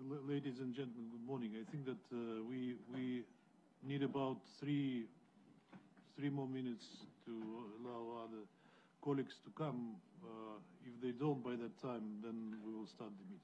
Ladies and gentlemen, good morning. I think that we need about three more minutes to allow other colleagues to come. If they don't by that time, then we will start the meeting.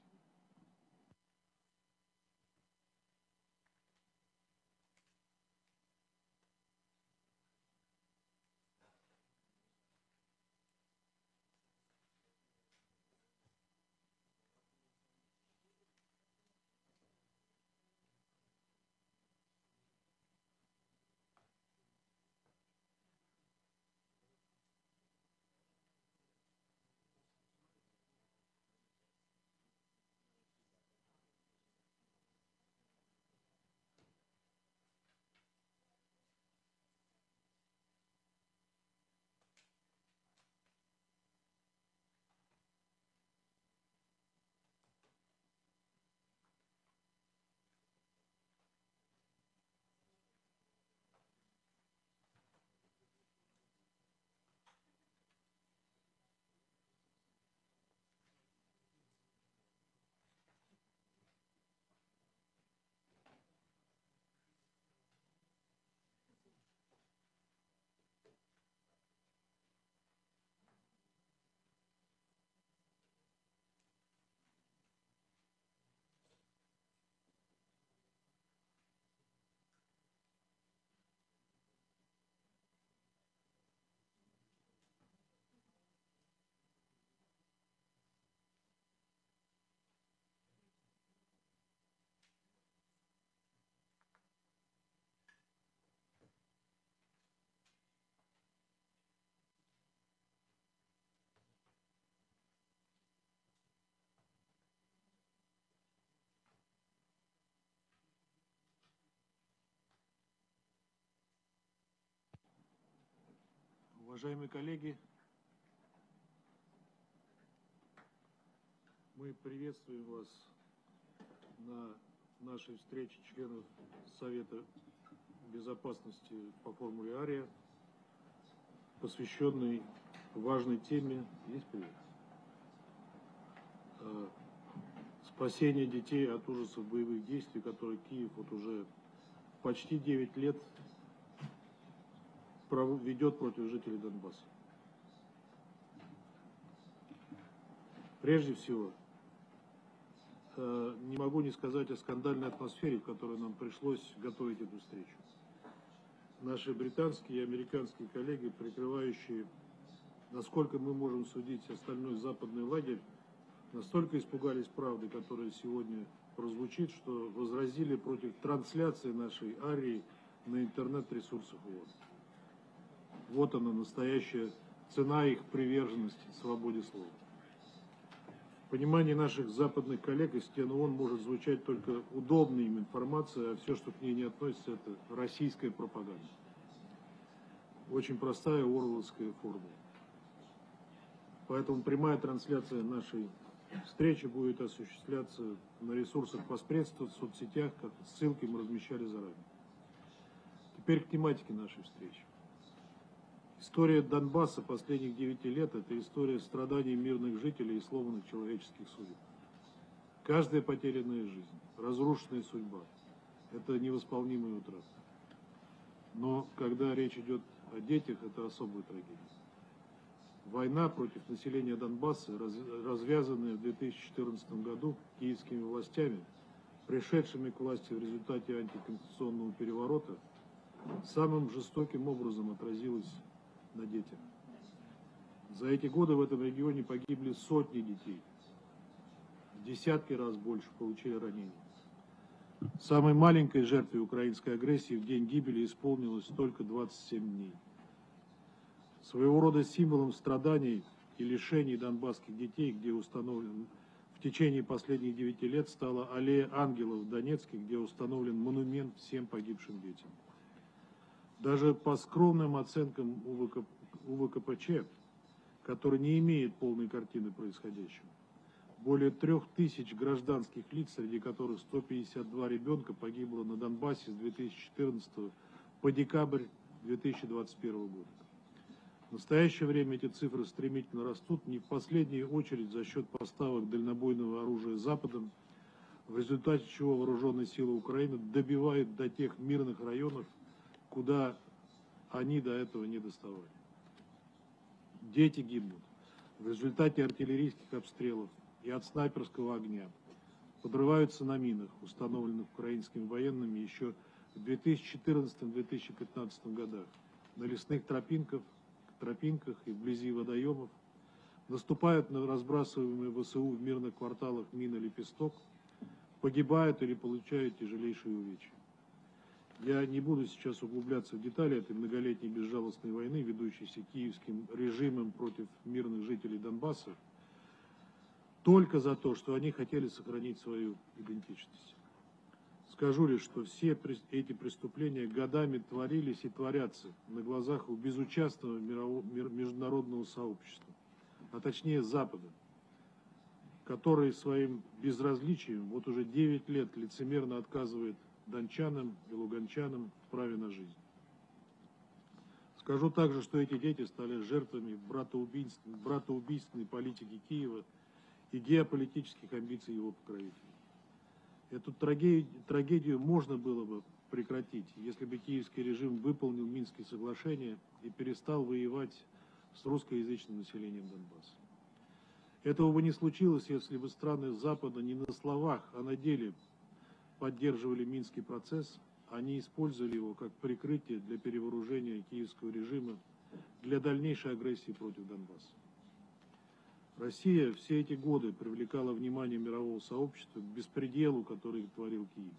Уважаемые коллеги, мы приветствуем вас на нашей встрече членов Совета Безопасности по формуле Ария, посвященной важной теме спасение детей от ужасов боевых действий, которые Киев вот уже почти 9 лет ведет против жителей Донбасса. Прежде всего, не могу не сказать о скандальной атмосфере, в которой нам пришлось готовить эту встречу. Наши британские и американские коллеги, прикрывающие, насколько мы можем судить, остальной западный лагерь, настолько испугались правды, которая сегодня прозвучит, что возразили против трансляции нашей Арии на интернет-ресурсах ООН. Вот она, настоящая цена их приверженности свободе слова. В понимании наших западных коллег из стен ООН может звучать только удобная им информация, а все, что к ней не относится, это российская пропаганда. Очень простая оруэлловская формула. Поэтому прямая трансляция нашей встречи будет осуществляться на ресурсах посредства, в соцсетях, как ссылки мы размещали заранее. Теперь к тематике нашей встречи. История Донбасса последних 9 лет – это история страданий мирных жителей и сломанных человеческих судеб. Каждая потерянная жизнь, разрушенная судьба – это невосполнимая утрата. Но когда речь идет о детях, это особая трагедия. Война против населения Донбасса, развязанная в 2014 году киевскими властями, пришедшими к власти в результате антиконституционного переворота, самым жестоким образом отразилась на детях. За эти годы в этом регионе погибли сотни детей. В десятки раз больше получили ранения. Самой маленькой жертве украинской агрессии в день гибели исполнилось только 27 дней. Своего рода символом страданий и лишений донбасских детей, где установлен в течение последних 9 лет, стала аллея ангелов в Донецке, где установлен монумент всем погибшим детям. Даже по скромным оценкам УВКПЧ, который не имеет полной картины происходящего, более 3000 гражданских лиц, среди которых 152 ребенка, погибло на Донбассе с 2014 по декабрь 2021 года. В настоящее время эти цифры стремительно растут, не в последнюю очередь за счет поставок дальнобойного оружия Западом, в результате чего вооруженные силы Украины добивают до тех мирных районов, куда они до этого не доставали. Дети гибнут в результате артиллерийских обстрелов и от снайперского огня, подрываются на минах, установленных украинскими военными еще в 2014-2015 годах, на лесных тропинках и вблизи водоемов, наступают на разбрасываемые ВСУ в мирных кварталах мины «Лепесток», погибают или получают тяжелейшие увечья. Я не буду сейчас углубляться в детали этой многолетней безжалостной войны, ведущейся киевским режимом против мирных жителей Донбасса, только за то, что они хотели сохранить свою идентичность. Скажу лишь, что все эти преступления годами творились и творятся на глазах у безучастного международного сообщества, а точнее Запада, который своим безразличием вот уже 9 лет лицемерно отказывает дончанам и луганчанам в праве на жизнь. Скажу также, что эти дети стали жертвами братоубийственной политики Киева и геополитических амбиций его покровителей. Эту трагедию можно было бы прекратить, если бы киевский режим выполнил Минские соглашения и перестал воевать с русскоязычным населением Донбасса. Этого бы не случилось, если бы страны Запада не на словах, а на деле поддерживали Минский процесс, они использовали его как прикрытие для перевооружения киевского режима для дальнейшей агрессии против Донбасса. Россия все эти годы привлекала внимание мирового сообщества к беспределу, который творил Киев.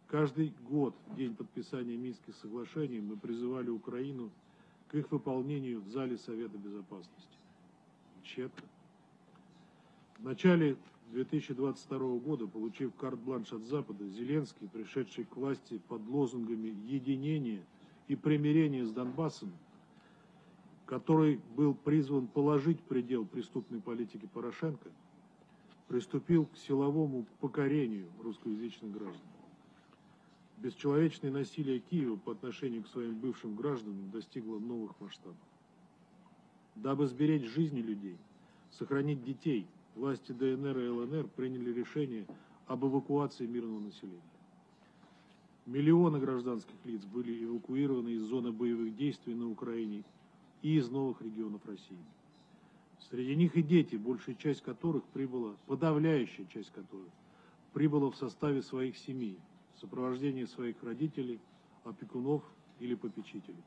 Каждый год, в день подписания Минских соглашений, мы призывали Украину к их выполнению в зале Совета Безопасности. Тщетно. В начале 2022 года, получив карт-бланш от Запада, Зеленский, пришедший к власти под лозунгами единения и примирения с Донбассом, который был призван положить предел преступной политике Порошенко, приступил к силовому покорению русскоязычных граждан. Бесчеловечное насилие Киева по отношению к своим бывшим гражданам достигло новых масштабов. Дабы сберечь жизни людей, сохранить детей, власти ДНР и ЛНР приняли решение об эвакуации мирного населения. Миллионы гражданских лиц были эвакуированы из зоны боевых действий на Украине и из новых регионов России. Среди них и дети, большая часть которых прибыла, подавляющая часть которых прибыла в составе своих семей, в сопровождении своих родителей, опекунов или попечителей.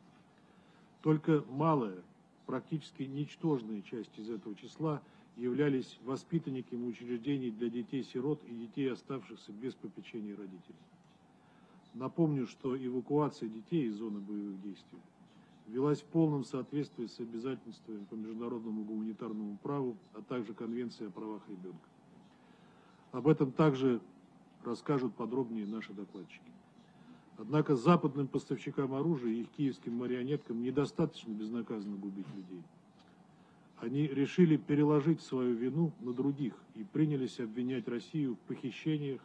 Только малая, практически ничтожная часть из этого числа являлись воспитанниками учреждений для детей-сирот и детей, оставшихся без попечения родителей. Напомню, что эвакуация детей из зоны боевых действий велась в полном соответствии с обязательствами по международному гуманитарному праву, а также Конвенции о правах ребенка. Об этом также расскажут подробнее наши докладчики. Однако западным поставщикам оружия и их киевским марионеткам недостаточно безнаказанно губить людей. Они решили переложить свою вину на других и принялись обвинять Россию в похищениях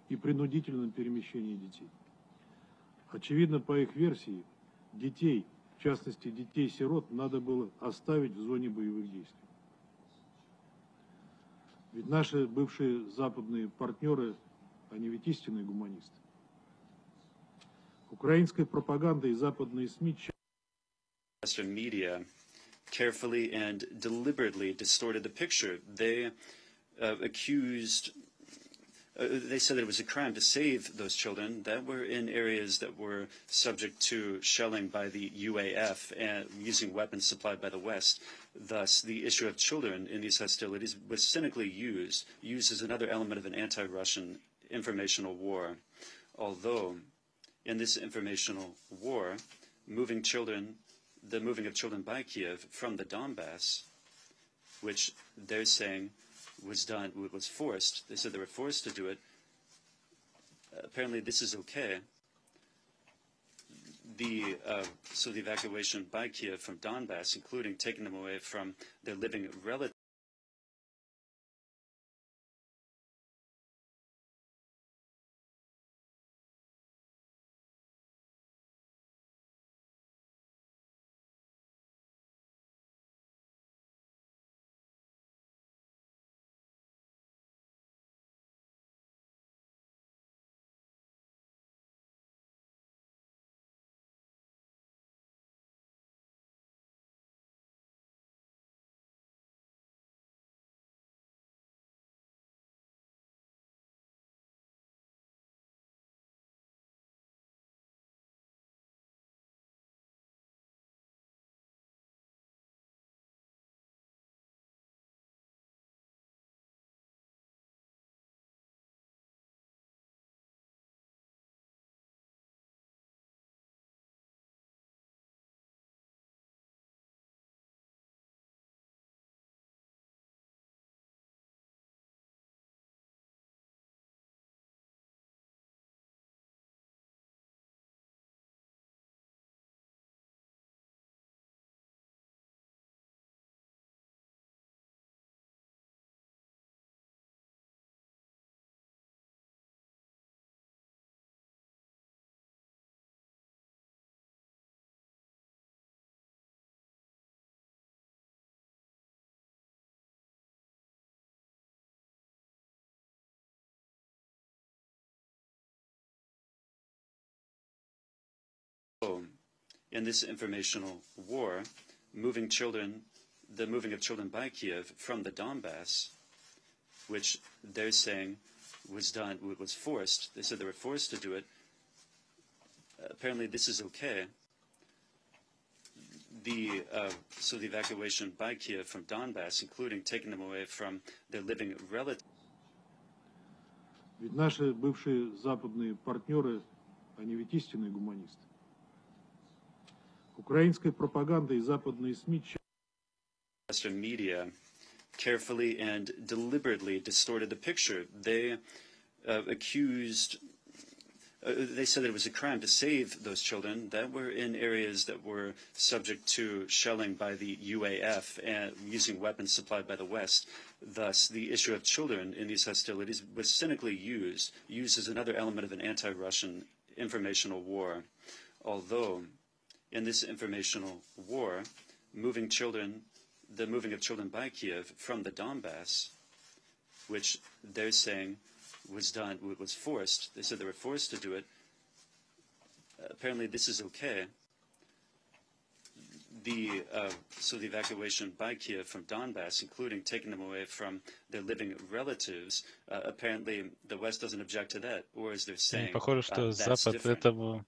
и принудительном перемещении детей. Очевидно, по их версии, детей, в частности детей-сирот, надо было оставить в зоне боевых действий. Ведь наши бывшие западные партнеры, они ведь истинные гуманисты. Украинская пропаганда и западные СМИ Western media carefully and deliberately distorted the picture. They they said that it was a crime to save those children that were in areas that were subject to shelling by the UAF and using weapons supplied by the West. Thus, the issue of children in these hostilities was cynically used as another element of an anti-Russian informational war. Although, in this informational war, the moving of children by Kiev from the Donbass, which they're saying was forced. They said they were forced to do it. Apparently, this is okay. So the evacuation by Kiev from Donbass, including taking them away from their living relatives. in this informational war, the moving of children by Kiev from the Donbass, which they're saying was forced. They said they were forced to do it. Apparently this is okay. So the evacuation by Kiev from Donbass, including taking them away from their living relatives. Ведь наши бывшие западные партнеры, они ведь истинные гуманисты. Украинская пропаганда и западные СМИ Western media carefully and deliberately distorted the picture. They they said that it was a crime to save those children that were in areas that were subject to shelling by the UAF and using weapons supplied by the West. Thus, the issue of children in these hostilities was cynically used as another element of an anti-Russian informational war. Although, in this informational war, the moving of children by Kiev from the Donbass, which they're saying was forced. They said they were forced to do it. Apparently this is okay. So the evacuation by Kiev from Donbass, including taking them away from their living relatives, apparently the West doesn't object to that, or as they're saying, Похоже, что that's Запад different.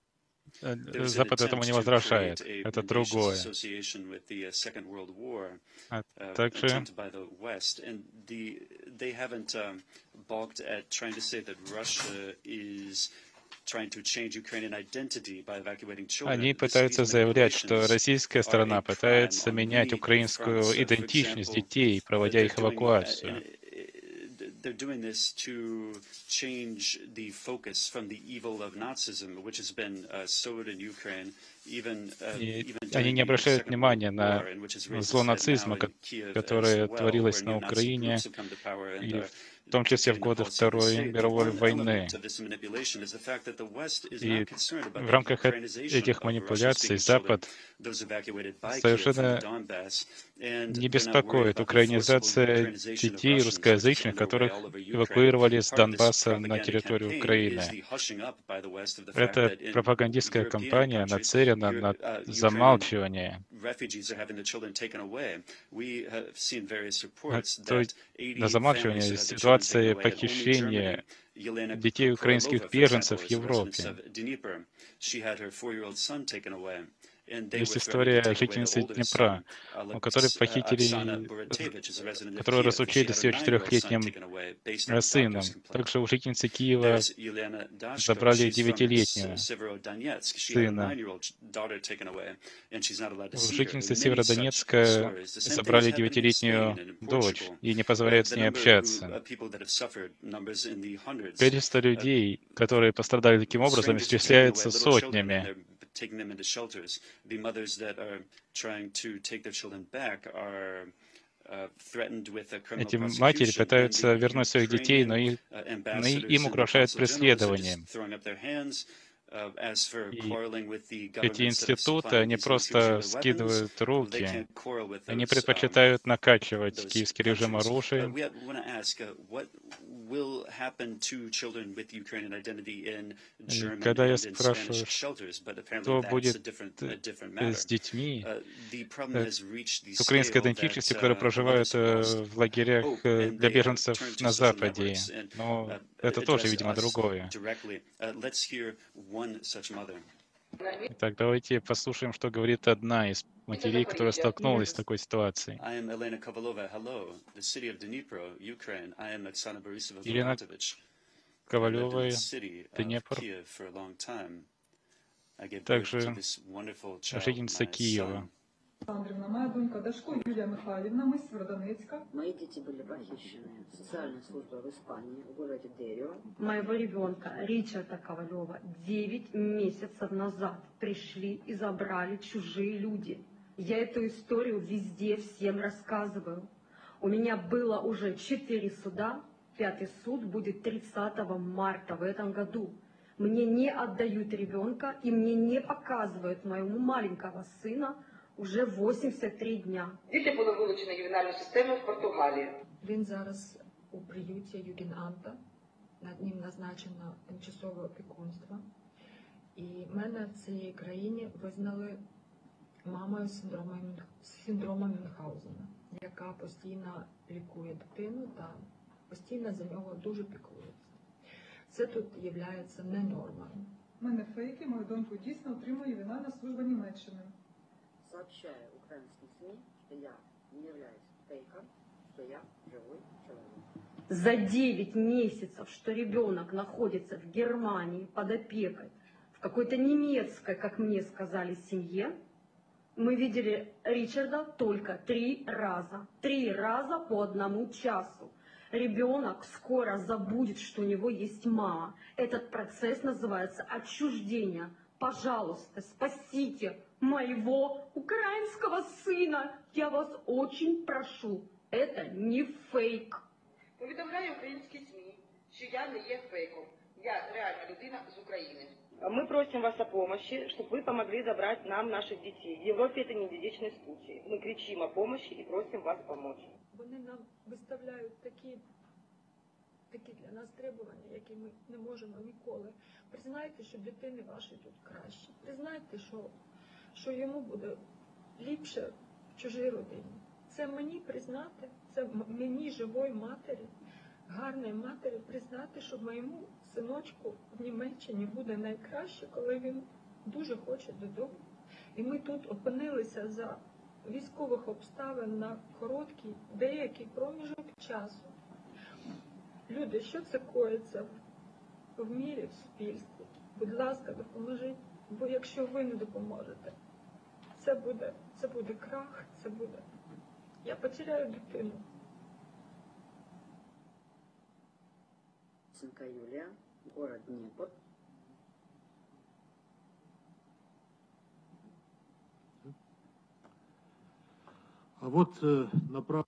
Запад этому не возражает. Это другое. А также They haven't balked at trying to say that Russia is trying to change Ukrainian identity by evacuating children. они пытаются заявлять, что российская сторона пытается менять украинскую идентичность детей, проводя их эвакуацию. They're doing this to change the focus from the evil of Nazism, which has been sowed in Ukraine, even они не обращают внимания на зло нацизма, которое творилось на Украине, и в том числе в годы Второй мировой войны. И в рамках этих манипуляций Запад совершенно не беспокоит украинизация детей русскоязычных, которых эвакуировали с Донбасса на территорию Украины. Эта пропагандистская кампания нацелена на замалчивание, на замалчивание ситуации похищения детей украинских беженцев в Европе. Есть история жительницы Днепра, у которой похитили, которую разлучили с ее 4-летним сыном. Также у жительницы Киева забрали 9-летнего сына. У жительницы Северодонецка забрали 9-летнюю дочь и не позволяют с ней общаться. Количество людей, которые пострадали таким образом, исчисляется сотнями. Эти матери пытаются вернуть своих детей, но им угрожают преследованием. И эти институты, они просто скидывают руки. Они предпочитают накачивать киевский режим оружием. И когда я спрашиваю, что будет с детьми, с украинской идентичностью, которые проживают в лагерях для беженцев на Западе, но это тоже, видимо, другое. Итак, давайте послушаем, что говорит одна из матерей, которая столкнулась с такой ситуацией. Елена Ковалева, Днепр, также жительница Киева. Моя донька Дашко Юлия Михайлівна, мы с Северодонецка. Мои дети были похищены. Социальная служба в Испании, в городе Дерио. Моего ребенка Ричарда Ковалева 9 месяцев назад пришли и забрали чужие люди. Я эту историю везде всем рассказываю. У меня было уже 4 суда. 5-й суд будет 30 марта в этом году. Мне не отдают ребенка и мне не показывают моему маленького сына уже 83 дня. Діти були вилучені ювенальною системою в Португалії. Він зараз у приюті Югенанта. Над ним назначено тимчасове опікунство. І мене в цій країні визнали мамою з синдромом Мюнхгаузена, яка постійно лікує дитину та постійно за нього дуже піклується. Це тут є не нормою. У мене фейки, мою доньку дійсно отримує Ювенальна служба Німеччини. Сообщаю украинским СМИ, что я не являюсь фейком, что я живой человек. За 9 месяцев, что ребенок находится в Германии под опекой, в какой-то немецкой, как мне сказали, семье, мы видели Ричарда только 3 раза. 3 раза по 1 часу. Ребенок скоро забудет, что у него есть мама. Этот процесс называется отчуждение. Пожалуйста, спасите моего украинского сына. Я вас очень прошу. Это не фейк. Повідомляю українські СМІ, що я не є фейком. Я реальна людина з України. Мы просим вас о помощи, чтобы вы помогли забрать нам наших детей. В Европе это не единичный случай. Мы кричим о помощи и просим вас помочь. Вони нам виставляють такі для нас требування, які ми не можемо ніколи. Признайте, що дитини вашої тут краще. Признайте, що йому буде ліпше в чужій родині. Це мені признати, це мені, живої матері, гарної матері, признати, що моєму синочку в Німеччині буде найкраще, коли він дуже хоче додому. І ми тут опинилися за військових обставин на короткий, деякий проміжок часу. Люди, що це коїться в мірі, в суспільстві? Будь ласка, допоможіть, бо якщо ви не допоможете, це буде крах, я потеряю дитину. Сынка Юлия, город Днепр. А вот направо.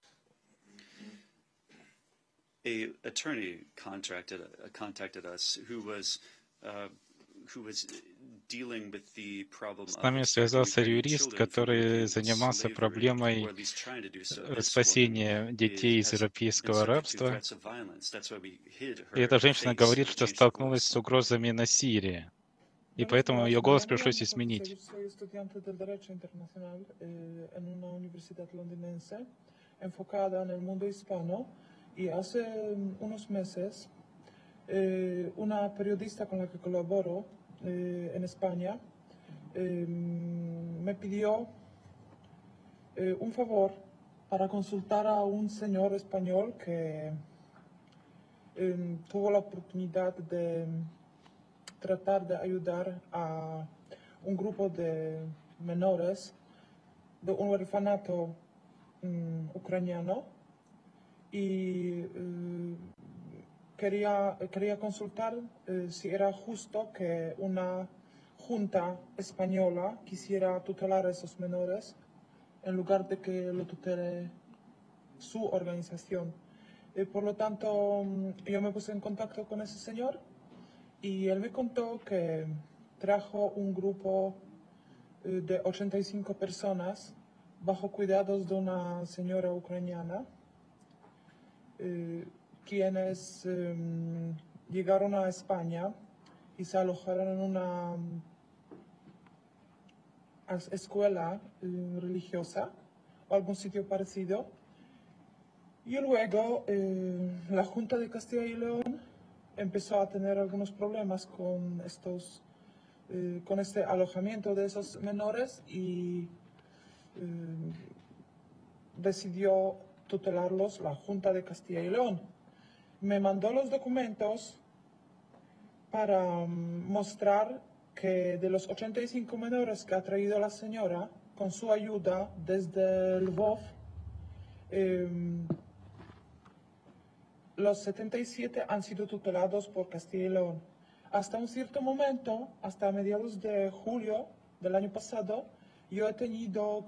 A attorney contacted us who was dealing with the problem. С нами связался юрист, который занимался проблемой спасения детей из европейского рабства. И эта женщина говорит, что столкнулась с угрозами насилия. И поэтому ее голос пришлось изменить. Y hace unos meses, una periodista con la que colaboro en España me pidió un favor para consultar a un señor español que tuvo la oportunidad de tratar de ayudar a un grupo de menores de un orfanato ucraniano. Y quería consultar si era justo que una junta española quisiera tutelar a esos menores en lugar de que lo tutele su organización. Por lo tanto, yo me puse en contacto con ese señor y él me contó que trajo un grupo de 85 personas bajo cuidados de una señora ucraniana, quienes llegaron a España y se alojaron en una escuela religiosa o algún sitio parecido. Y luego la Junta de Castilla y León empezó a tener algunos problemas con este alojamiento de esos menores y decidió tutelarlos la Junta de Castilla y León. Me mandó los documentos para mostrar que de los 85 menores que ha traído la señora, con su ayuda desde Lvov, los 77 han sido tutelados por Castilla y León. Hasta un cierto momento, hasta mediados de julio del año pasado, yo he tenido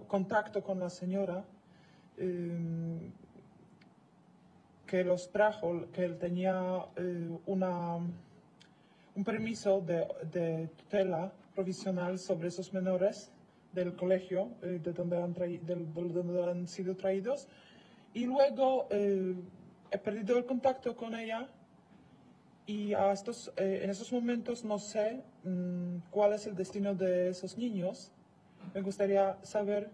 contacto con la señora que los trajo, que él tenía un permiso de tutela provisional sobre esos menores del colegio de donde han sido traídos. Y luego he perdido el contacto con ella Y en estos momentos no sé cuál es el destino de esos niños. Me gustaría saber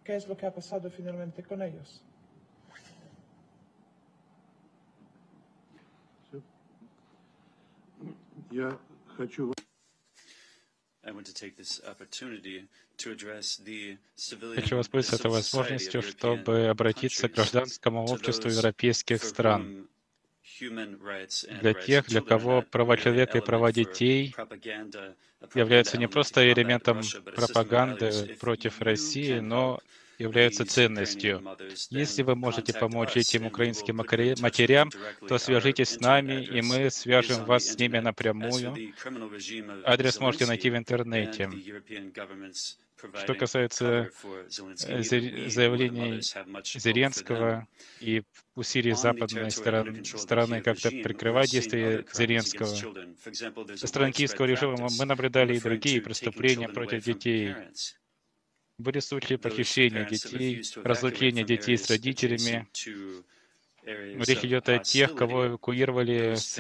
qué es lo que ha pasado finalmente con ellos. Я хочу Хочу воспользоваться этой возможностью, чтобы обратиться к гражданскому обществу европейских стран, для тех, для кого права человека и права детей являются не просто элементом пропаганды против России, но являются ценностью. Если вы можете помочь этим украинским матерям, то свяжитесь с нами, и мы свяжем вас с ними напрямую. Адрес можете найти в интернете. Что касается заявлений Зеленского и усилий западной стороны как-то прикрывать действия Зеленского, со стороны киевского режима мы наблюдали и другие преступления против детей. Были случаи похищения детей, разлучения детей с родителями. Речь идет о тех, кого эвакуировали с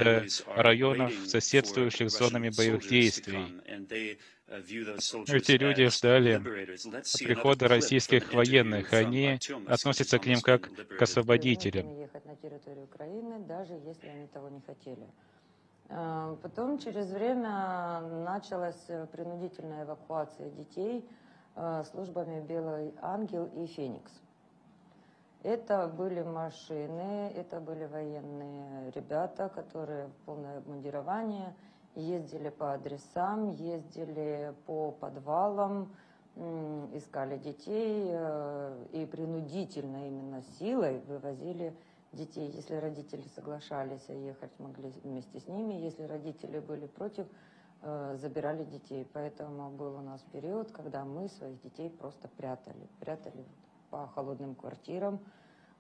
районов, соседствующих с зонами боевых действий. Эти люди ждали прихода российских военных. Они относятся к ним как к освободителям. Ехать на территорию Украины, даже если они того не хотели. Потом, через время, началась принудительная эвакуация детей службами «Белый ангел» и «Феникс». Это были машины, это были военные ребята, которые в полное обмундирование ездили по адресам, ездили по подвалам, искали детей и принудительно, именно силой вывозили детей. Если родители соглашались ехать, могли вместе с ними. Если родители были против, забирали детей. Поэтому был у нас период, когда мы своих детей просто прятали. Прятали по холодным квартирам,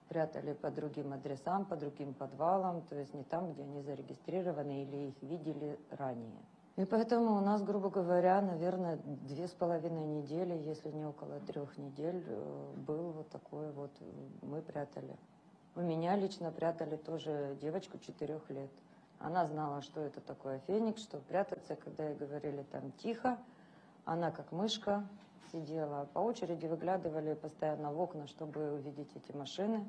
прятали по другим адресам, по другим подвалам, то есть не там, где они зарегистрированы или их видели ранее. И поэтому у нас, грубо говоря, наверное, 2,5 недели, если не около 3 недель, был вот такой вот, мы прятали. У меня лично прятали тоже девочку 4 лет. Она знала, что это такое «Феникс», что прятаться, когда ей говорили там «тихо», она как мышка сидела. По очереди выглядывали постоянно в окна, чтобы увидеть эти машины.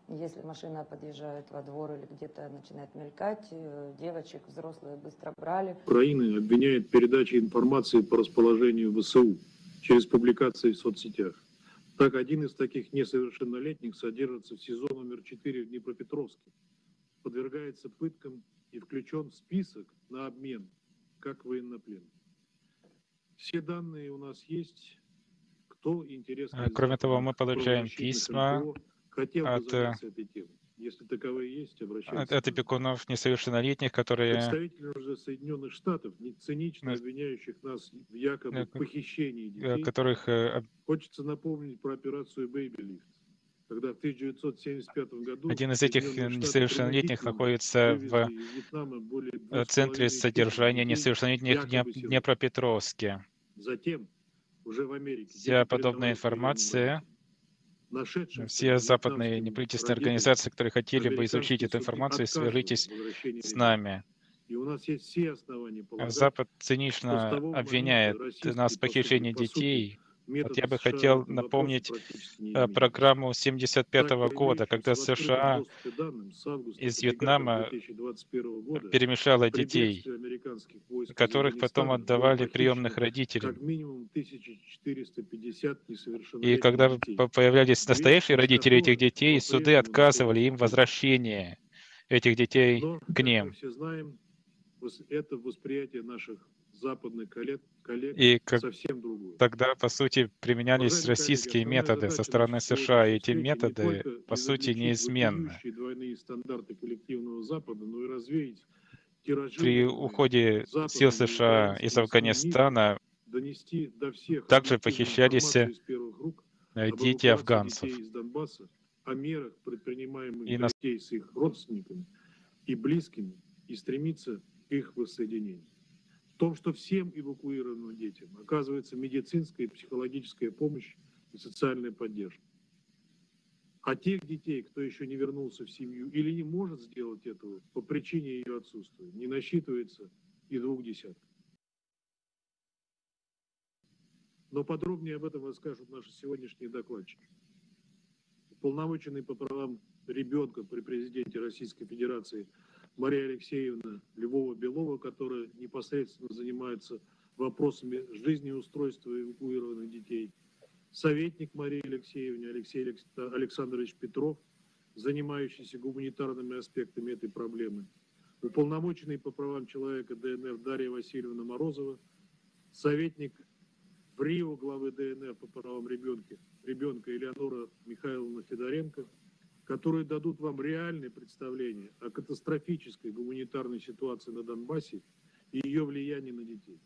Если машина подъезжает во двор или где-то начинает мелькать, девочек взрослые быстро брали. Украина обвиняет передачей информации по расположению ВСУ через публикации в соцсетях. Так, один из таких несовершеннолетних содержится в СИЗО номер 4 в Днепропетровске, подвергается пыткам и включен в список на обмен как военнопленный. Все данные у нас есть. Кто интересно? Кроме того, мы получаем письма от опекунов несовершеннолетних, которые представители уже Соединенных Штатов, цинично обвиняющих нас в якобы похищении детей. Которых Хочется напомнить про операцию Baby Lift, когда в 1975 году один из этих несовершеннолетних находится в центре содержания несовершеннолетних в Днепропетровске. Затем уже в Америке. Вся подобная информация, все западные неправительственные организации, которые хотели бы изучить эту информацию, свяжитесь с нами. И у нас есть все основания полагать, Запад цинично обвиняет нас в похищении детей. Вот я бы хотел напомнить программу 1975 года, когда США из Вьетнама перемешала детей, которых потом отдавали приемных родителям. И когда появлялись настоящие родители этих детей, суды отказывали им в возвращении этих детей к ним. Это восприятие наших западных коллег И совсем другое. Тогда, по сути, применялись российские методы со стороны США, и эти методы, по сути, неизменны. Двойные стандарты коллективного Запада, но и развеять При уходе сил США из Афганистана также похищались дети афганцев. О мерах, предпринимаемых детей с их родственниками и близкими, и стремиться к их воссоединению. В том, что всем эвакуированным детям оказывается медицинская и психологическая помощь и социальная поддержка. А тех детей, кто еще не вернулся в семью или не может сделать этого по причине ее отсутствия, не насчитывается и 20. Но подробнее об этом расскажут наши сегодняшние докладчики. Уполномоченный по правам ребенка при президенте Российской Федерации Мария Алексеевна Львова-Белова, которая непосредственно занимается вопросами жизнеустройства эвакуированных детей, советник Марии Алексеевне Алексей Александрович Петров, занимающийся гуманитарными аспектами этой проблемы, уполномоченный по правам человека ДНР Дарья Васильевна Морозова, советник в Рио главы ДНР по правам ребенка Элеонора Михайловна Федоренко, которые дадут вам реальное представление о катастрофической гуманитарной ситуации на Донбассе и ее влиянии на детей.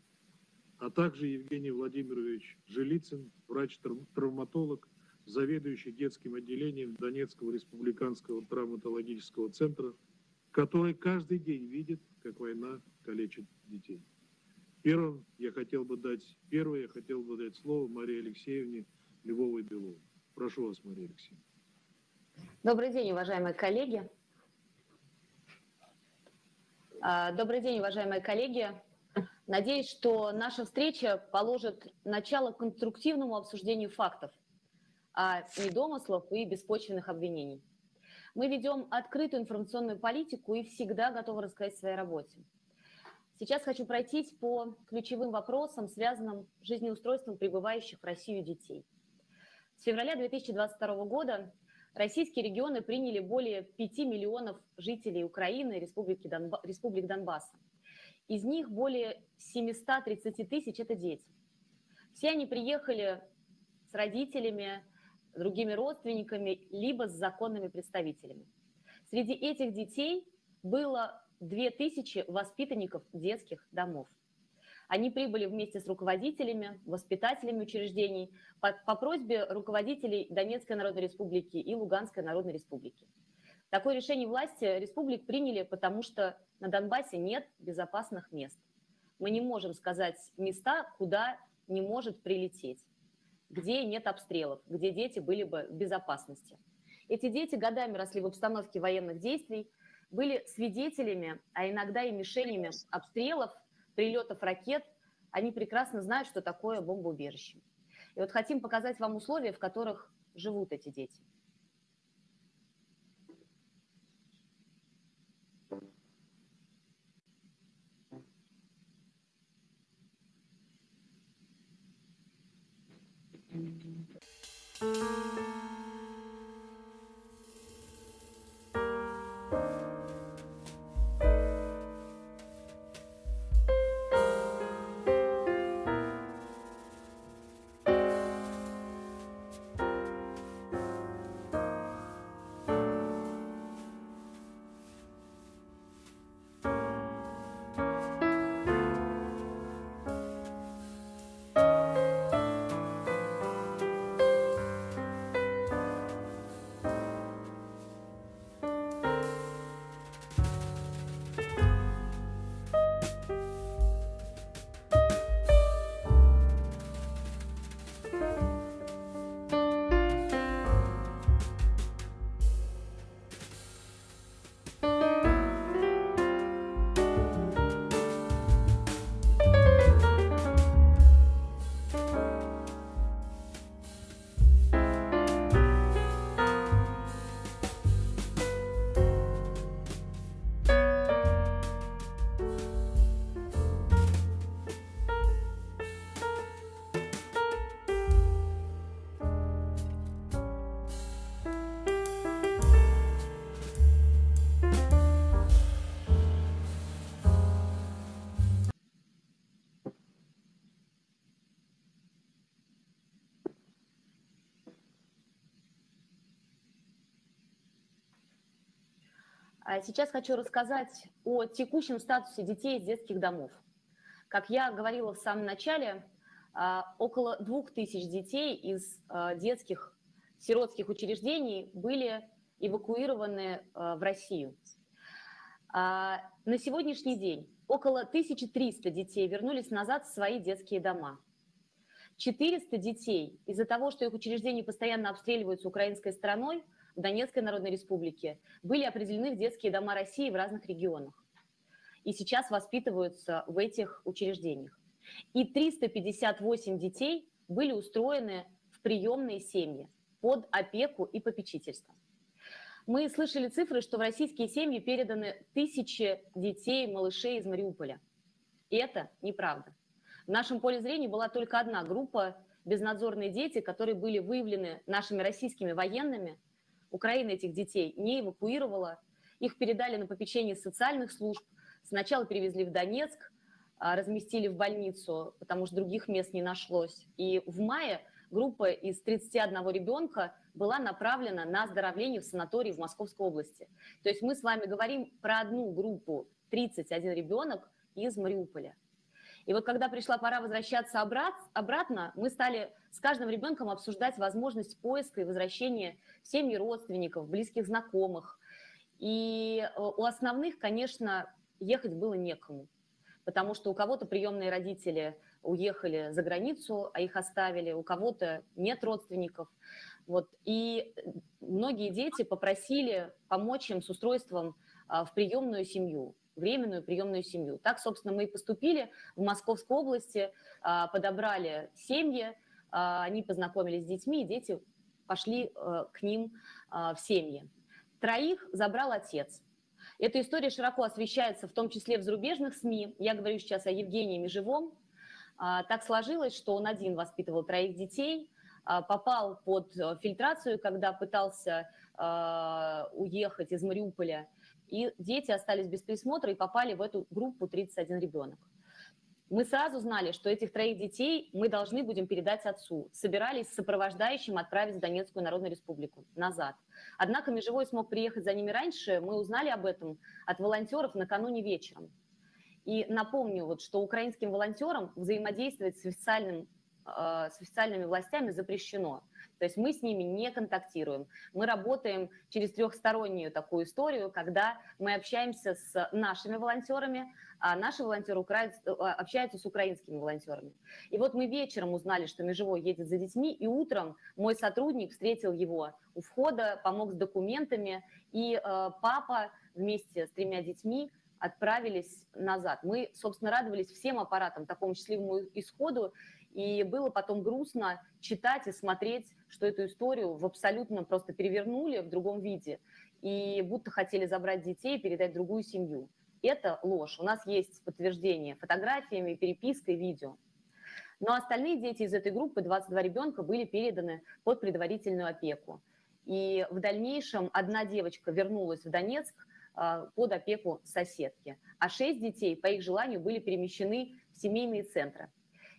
А также Евгений Владимирович Жилицын, врач-травматолог, заведующий детским отделением Донецкого республиканского травматологического центра, который каждый день видит, как война калечит детей. Первым я хотел бы дать слово Марии Алексеевне Львовой-Беловой. Прошу вас, Мария Алексеевна. Добрый день, уважаемые коллеги. Добрый день, уважаемые коллеги. Надеюсь, что наша встреча положит начало конструктивному обсуждению фактов, а не домыслов и беспочвенных обвинений. Мы ведем открытую информационную политику и всегда готовы рассказать о своей работе. Сейчас хочу пройтись по ключевым вопросам, связанным с жизнеустройством прибывающих в Россию детей. С февраля 2022 года российские регионы приняли более 5 миллионов жителей Украины и республик Донбасса. Из них более 730 тысяч – это дети. Все они приехали с родителями, другими родственниками, либо с законными представителями. Среди этих детей было 2000 воспитанников детских домов. Они прибыли вместе с руководителями, воспитателями учреждений по просьбе руководителей Донецкой Народной Республики и Луганской Народной Республики. Такое решение власти республик приняли, потому что на Донбассе нет безопасных мест. Мы не можем сказать места, куда не может прилететь, где нет обстрелов, где дети были бы в безопасности. Эти дети годами росли в обстановке военных действий, были свидетелями, а иногда и мишенями обстрелов, прилетов ракет. Они прекрасно знают, что такое бомбоубежище. И вот хотим показать вам условия, в которых живут эти дети. Сейчас хочу рассказать о текущем статусе детей из детских домов. Как я говорила в самом начале, около 2000 детей из детских сиротских учреждений были эвакуированы в Россию. На сегодняшний день около 1300 детей вернулись назад в свои детские дома. 400 детей из-за того, что их учреждения постоянно обстреливаются украинской стороной, в Донецкой Народной Республике, были определены в детские дома России в разных регионах. И сейчас воспитываются в этих учреждениях. И 358 детей были устроены в приемные семьи под опеку и попечительство. Мы слышали цифры, что в российские семьи переданы 1000 детей, малышей из Мариуполя. И это неправда. В нашем поле зрения была только одна группа безнадзорные дети, которые были выявлены нашими российскими военными. Украина этих детей не эвакуировала. Их передали на попечение социальных служб. Сначала перевезли в Донецк, разместили в больницу, потому что других мест не нашлось. И в мае группа из 31 ребенка была направлена на оздоровление в санаторий в Московской области. То есть мы с вами говорим про одну группу, 31 ребенок из Мариуполя. И вот когда пришла пора возвращаться обратно, мы стали с каждым ребенком обсуждать возможность поиска и возвращения в семьи родственников, близких знакомых. И у основных, конечно, ехать было некому, потому что у кого-то приемные родители уехали за границу, а их оставили, у кого-то нет родственников. Вот. И многие дети попросили помочь им с устройством в приемную семью, временную приемную семью. Так, собственно, мы и поступили в Московской области, подобрали семьи, они познакомились с детьми, и дети пошли к ним в семьи. 3 забрал отец. Эта история широко освещается, в том числе в зарубежных СМИ. Я говорю сейчас о Евгении Межевом. Так сложилось, что он один воспитывал 3 детей, попал под фильтрацию, когда пытался уехать из Мариуполя, и дети остались без присмотра и попали в эту группу 31 ребенок. Мы сразу знали, что этих 3 детей мы должны будем передать отцу. Собирались с сопровождающим отправить в Донецкую Народную Республику назад. Однако Межевой смог приехать за ними раньше. Мы узнали об этом от волонтеров накануне вечером. И напомню, вот, что украинским волонтерам взаимодействовать с официальными властями запрещено. То есть мы с ними не контактируем. Мы работаем через трехстороннюю такую историю, когда мы общаемся с нашими волонтерами, а наши волонтеры общаются с украинскими волонтерами. И вот мы вечером узнали, что Межевой едет за детьми, и утром мой сотрудник встретил его у входа, помог с документами, и папа вместе с 3 детьми отправились назад. Мы, собственно, радовались всем аппаратам такому счастливому исходу, и было потом грустно читать и смотреть, что эту историю в абсолютно просто перевернули в другом виде, и будто хотели забрать детей и передать в другую семью. Это ложь. У нас есть подтверждение фотографиями, перепиской, видео. Но остальные дети из этой группы, 22 ребенка, были переданы под предварительную опеку. И в дальнейшем 1 девочка вернулась в Донецк под опеку соседки, а 6 детей, по их желанию, были перемещены в семейные центры.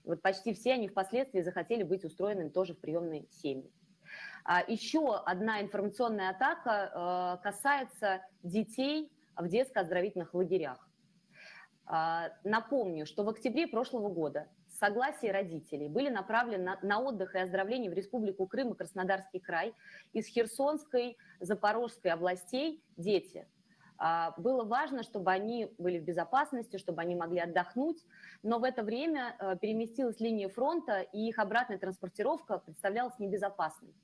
И вот почти все они впоследствии захотели быть устроенными тоже в приемные семьи. Еще одна информационная атака касается детей в детско-оздоровительных лагерях. Напомню, что в октябре прошлого года с согласия родителей были направлены на отдых и оздоровление в Республику Крым и Краснодарский край из Херсонской, Запорожской областей дети. Было важно, чтобы они были в безопасности, чтобы они могли отдохнуть, но в это время переместилась линия фронта, и их обратная транспортировка представлялась небезопасной.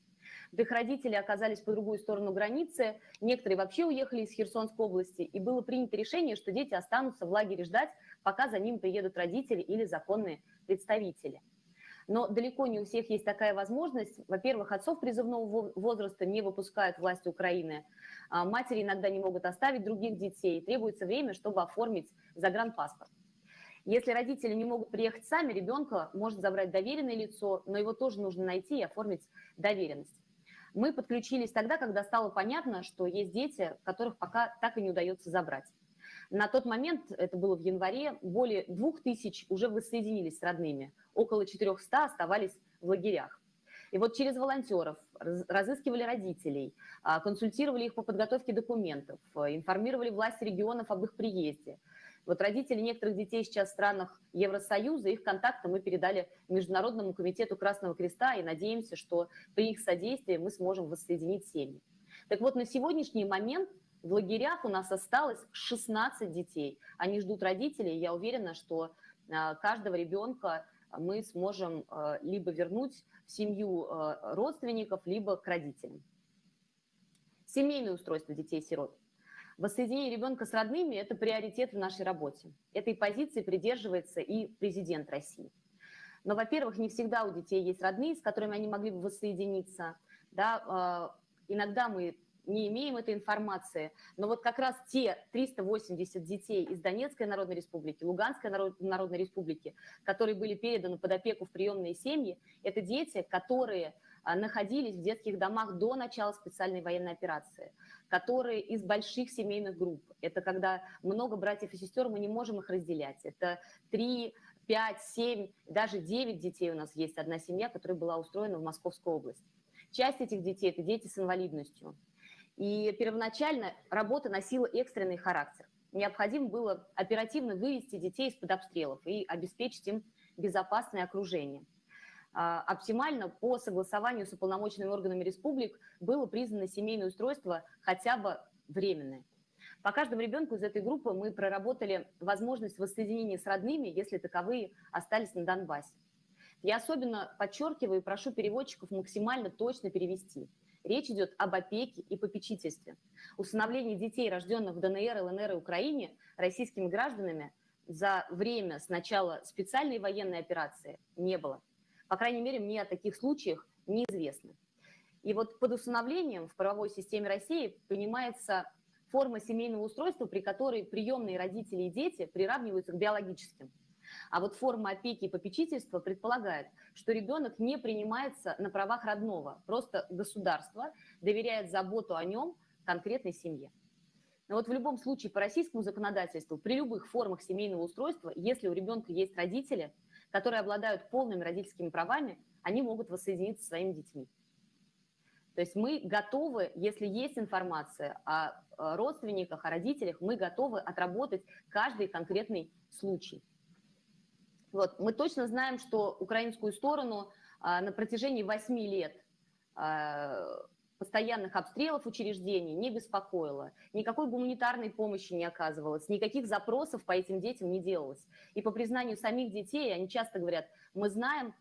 Их родители оказались по другую сторону границы, некоторые вообще уехали из Херсонской области, и было принято решение, что дети останутся в лагере ждать, пока за ним приедут родители или законные представители. Но далеко не у всех есть такая возможность. Во-первых, отцов призывного возраста не выпускают власти Украины. Матери иногда не могут оставить других детей. Требуется время, чтобы оформить загранпаспорт. Если родители не могут приехать сами, ребенка может забрать доверенное лицо, но его тоже нужно найти и оформить доверенность. Мы подключились тогда, когда стало понятно, что есть дети, которых пока так и не удается забрать. На тот момент, это было в январе, более 2000 уже воссоединились с родными, около 400 оставались в лагерях. И вот через волонтеров разыскивали родителей, консультировали их по подготовке документов, информировали власти регионов об их приезде. Вот родители некоторых детей сейчас в странах Евросоюза, их контакты мы передали Международному комитету Красного Креста и надеемся, что при их содействии мы сможем воссоединить семьи. Так вот, на сегодняшний момент в лагерях у нас осталось 16 детей. Они ждут родителей. Я уверена, что каждого ребенка мы сможем либо вернуть в семью родственников, либо к родителям. Семейное устройство детей-сирот. Воссоединение ребенка с родными – это приоритет в нашей работе. Этой позиции придерживается и президент России. Но, во-первых, не всегда у детей есть родные, с которыми они могли бы воссоединиться. Да, иногда мы не имеем этой информации, но вот как раз те 380 детей из Донецкой Народной Республики, Луганской Народной Республики, которые были переданы под опеку в приемные семьи, это дети, которые находились в детских домах до начала специальной военной операции, которые из больших семейных групп. Это когда много братьев и сестер, мы не можем их разделять. Это 3, 5, 7, даже 9 детей у нас есть. Одна семья, которая была устроена в Московской области. Часть этих детей – это дети с инвалидностью. И первоначально работа носила экстренный характер. Необходимо было оперативно вывести детей из-под обстрелов и обеспечить им безопасное окружение. Оптимально по согласованию с уполномоченными органами республик было признано семейное устройство хотя бы временное. По каждому ребенку из этой группы мы проработали возможность воссоединения с родными, если таковые остались на Донбассе. Я особенно подчеркиваю и прошу переводчиков максимально точно перевести. Речь идет об опеке и попечительстве. Усыновление детей, рожденных в ДНР, ЛНР и Украине, российскими гражданами за время с начала специальной военной операции не было. По крайней мере, мне о таких случаях неизвестно. И вот под усыновлением в правовой системе России понимается форма семейного устройства, при которой приемные родители и дети приравниваются к биологическим. А вот форма опеки и попечительства предполагает, что ребенок не принимается на правах родного, просто государство доверяет заботу о нем конкретной семье. Но вот в любом случае по российскому законодательству при любых формах семейного устройства, если у ребенка есть родители, которые обладают полными родительскими правами, они могут воссоединиться со своими детьми. То есть мы готовы, если есть информация о родственниках, о родителях, мы готовы отработать каждый конкретный случай. Вот. Мы точно знаем, что украинскую сторону на протяжении 8 лет постоянных обстрелов учреждений не беспокоило, никакой гуманитарной помощи не оказывалось, никаких запросов по этим детям не делалось. И по признанию самих детей, они часто говорят, мы знаем,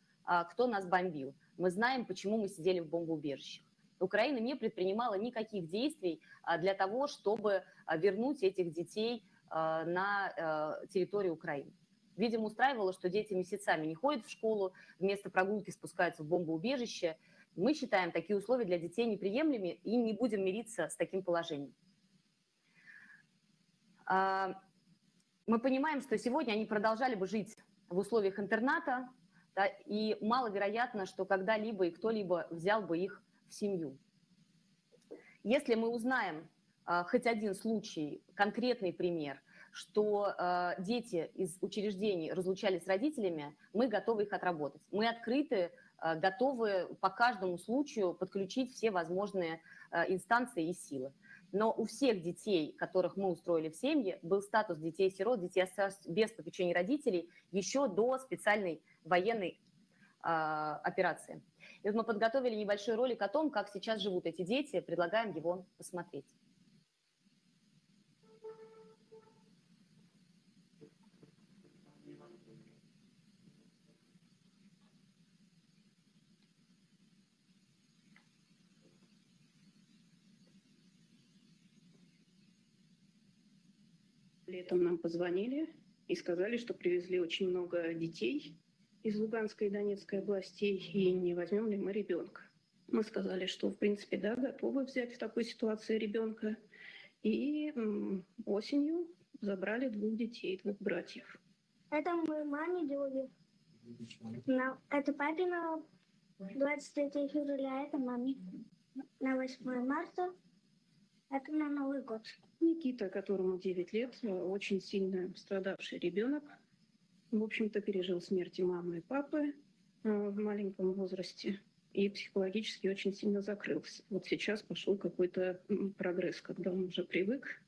кто нас бомбил, мы знаем, почему мы сидели в бомбоубежищах. Украина не предпринимала никаких действий для того, чтобы вернуть этих детей на территорию Украины. Видимо, устраивало, что дети месяцами не ходят в школу, вместо прогулки спускаются в бомбоубежище. Мы считаем такие условия для детей неприемлемыми и не будем мириться с таким положением. Мы понимаем, что сегодня они продолжали бы жить в условиях интерната, да, и маловероятно, что когда-либо и кто-либо взял бы их в семью. Если мы узнаем хоть один случай, конкретный пример, что дети из учреждений разлучались с родителями, мы готовы их отработать. Мы открыты, готовы по каждому случаю подключить все возможные инстанции и силы. Но у всех детей, которых мы устроили в семьи, был статус детей-сирот, детей без попечения родителей еще до специальной военной операции. И вот мы подготовили небольшой ролик о том, как сейчас живут эти дети, предлагаем его посмотреть. Летом нам позвонили и сказали, что привезли очень много детей из Луганской и Донецкой областей, и не возьмем ли мы ребенка. Мы сказали, что, в принципе, да, готовы взять в такой ситуации ребенка. И осенью забрали 2 детей, 2 братьев. Это мы маме делали. Это папе на 23 февраля, это маме на 8 марта. Это на Новый год. Никита, которому 9 лет, очень сильно страдавший ребенок. В общем-то, пережил смерти мамы и папы в маленьком возрасте и психологически очень сильно закрылся. Вот сейчас пошел какой-то прогресс, когда он уже привык.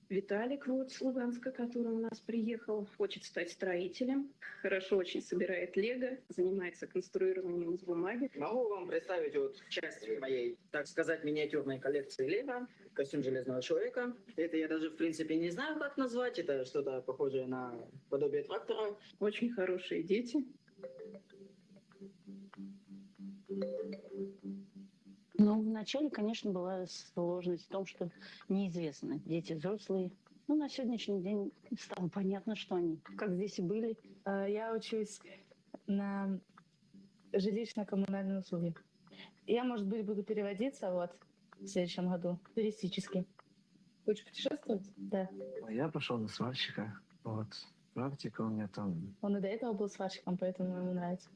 Виталик вот с Луганска, который у нас приехал, хочет стать строителем, хорошо очень собирает лего, занимается конструированием из бумаги. Могу вам представить вот часть моей, так сказать, миниатюрной коллекции лего, костюм Железного человека. Это я даже в принципе не знаю, как назвать, это что-то похожее на подобие трактора. Очень хорошие дети. вначале, конечно, была сложность в том, что неизвестно, дети взрослые. Ну, на сегодняшний день стало понятно, что они как здесь и были. Я учусь на жилищно-коммунальные услуги. Я, может быть, буду переводиться в следующем году туристически. Хочешь путешествовать? Да. Я пошел на сварщика. Практика у меня там. Он и до этого был сварщиком, поэтому ему нравится.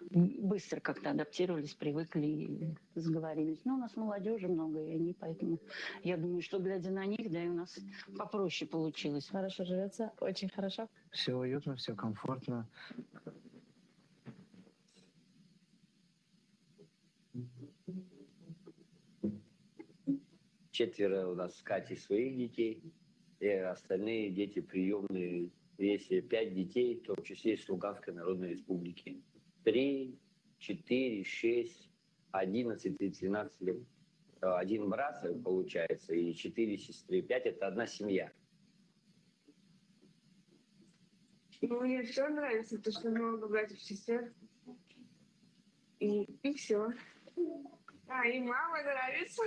Быстро как-то адаптировались, привыкли, сговорились. Но у нас молодежи много, и они, поэтому я думаю, что глядя на них, да, и у нас попроще получилось. Хорошо живется, очень хорошо. Все уютно, все комфортно. Четверо у нас с Катей своих детей, и остальные дети приемные. Если 5 детей, в том числе из Луганской Народной Республики. 3, 4, 6, 11 и 13 лет. 1 брат, получается, и 4 сестры. 5 – это одна семья. Мне все нравится, то, что много братьев и сестер. И все. И мама нравится.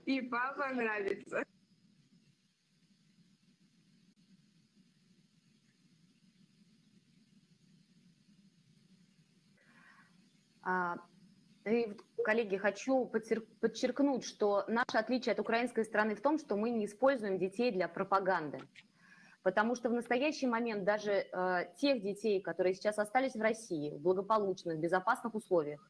И папа нравится. И, коллеги, хочу подчеркнуть, что наше отличие от украинской страны в том, что мы не используем детей для пропаганды. Потому что в настоящий момент даже тех детей, которые сейчас остались в России, в благополучных, безопасных условиях,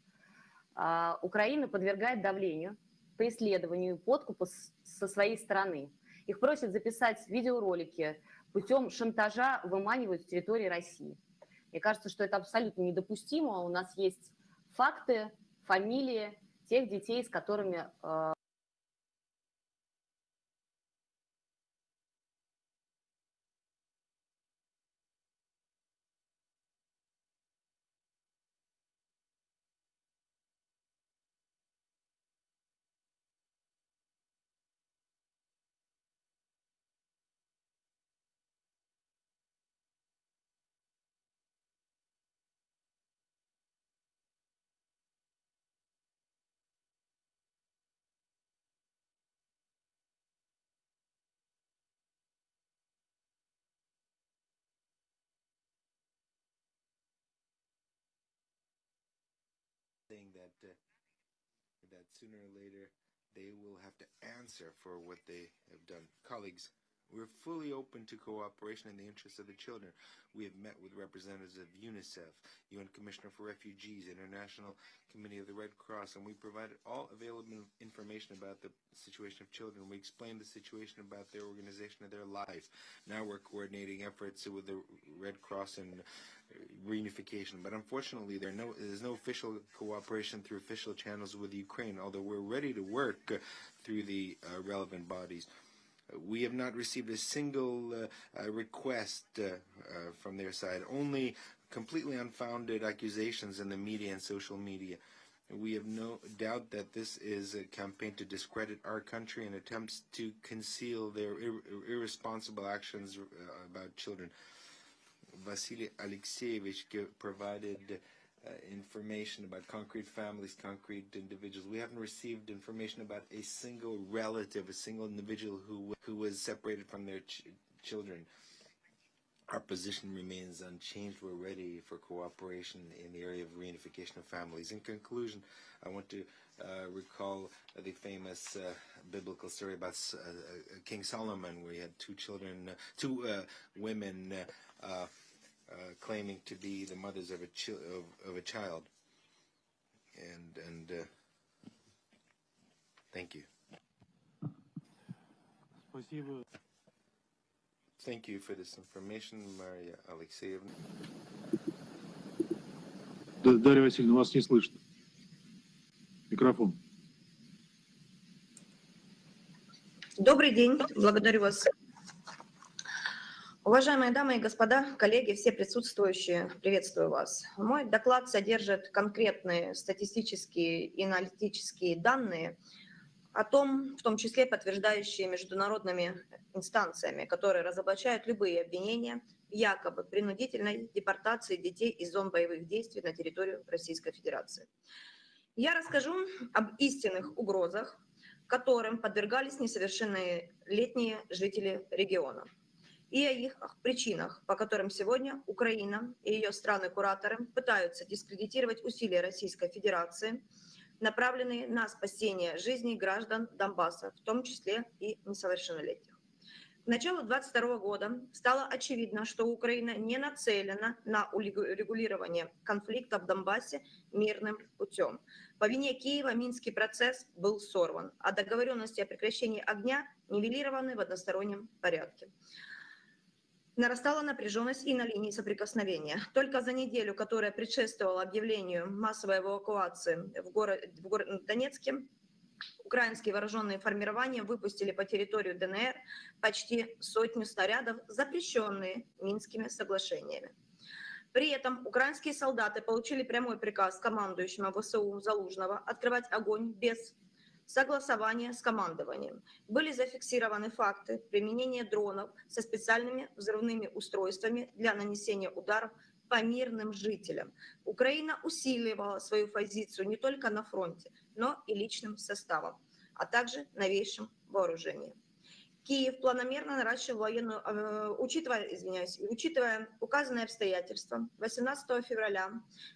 Украина подвергает давлению, преследованию, подкупу со своей стороны. Их просят записать видеоролики, путем шантажа выманивают с территории России. Мне кажется, что это абсолютно недопустимо. У нас есть факты, фамилии тех детей, с которыми... That sooner or later they will have to answer for what they have done. Colleagues, we're fully open to cooperation in the interests of the children. We have met with representatives of UNICEF, UN Commissioner for Refugees, International Committee of the Red Cross, and we provided all available information about the situation of children. We explained the situation about their organization of their life. Now we're coordinating efforts with the Red Cross and reunification. But unfortunately, there's no official cooperation through official channels with Ukraine, although we're ready to work through the relevant bodies. We have not received a single request from their side, only completely unfounded accusations in the media and social media. We have no doubt that this is a campaign to discredit our country and attempts to conceal their irresponsible actions about children. Vasily Alexeyevich provided information about concrete families, concrete individuals. We haven't received information about a single relative, a single individual who was separated from their children. Our position remains unchanged. We're ready for cooperation in the area of reunification of families. In conclusion, I want to recall the famous biblical story about King Solomon, where he had two women claiming to be the mothers of a child. And thank you. Спасибо. Thank you for this information, Maria Alexeyevna. Дарья Васильевна, вас не слышно. Микрофон. Добрый день, благодарю вас. Уважаемые дамы и господа, коллеги, все присутствующие, приветствую вас. Мой доклад содержит конкретные статистические и аналитические данные о том, в том числе подтверждающие международными инстанциями, которые разоблачают любые обвинения якобы принудительной депортации детей из зон боевых действий на территорию Российской Федерации. Я расскажу об истинных угрозах, которым подвергались несовершеннолетние жители региона, и о их причинах, по которым сегодня Украина и ее страны-кураторы пытаются дискредитировать усилия Российской Федерации, направленные на спасение жизней граждан Донбасса, в том числе и несовершеннолетних. К началу 2022 года стало очевидно, что Украина не нацелена на урегулирование конфликта в Донбассе мирным путем. По вине Киева Минский процесс был сорван, а договоренности о прекращении огня нивелированы в одностороннем порядке. Нарастала напряженность и на линии соприкосновения. Только за неделю, которая предшествовала объявлению массовой эвакуации в городе Донецке, украинские вооруженные формирования выпустили по территорию ДНР почти 100 снарядов, запрещенные Минскими соглашениями. При этом украинские солдаты получили прямой приказ командующего ВСУ Залужного открывать огонь без согласования с командованием. Были зафиксированы факты применения дронов со специальными взрывными устройствами для нанесения ударов по мирным жителям. Украина усиливала свою позицию не только на фронте, но и личным составом, а также новейшим вооружением. Киев планомерно наращивал военную, учитывая указанные обстоятельства, 18 февраля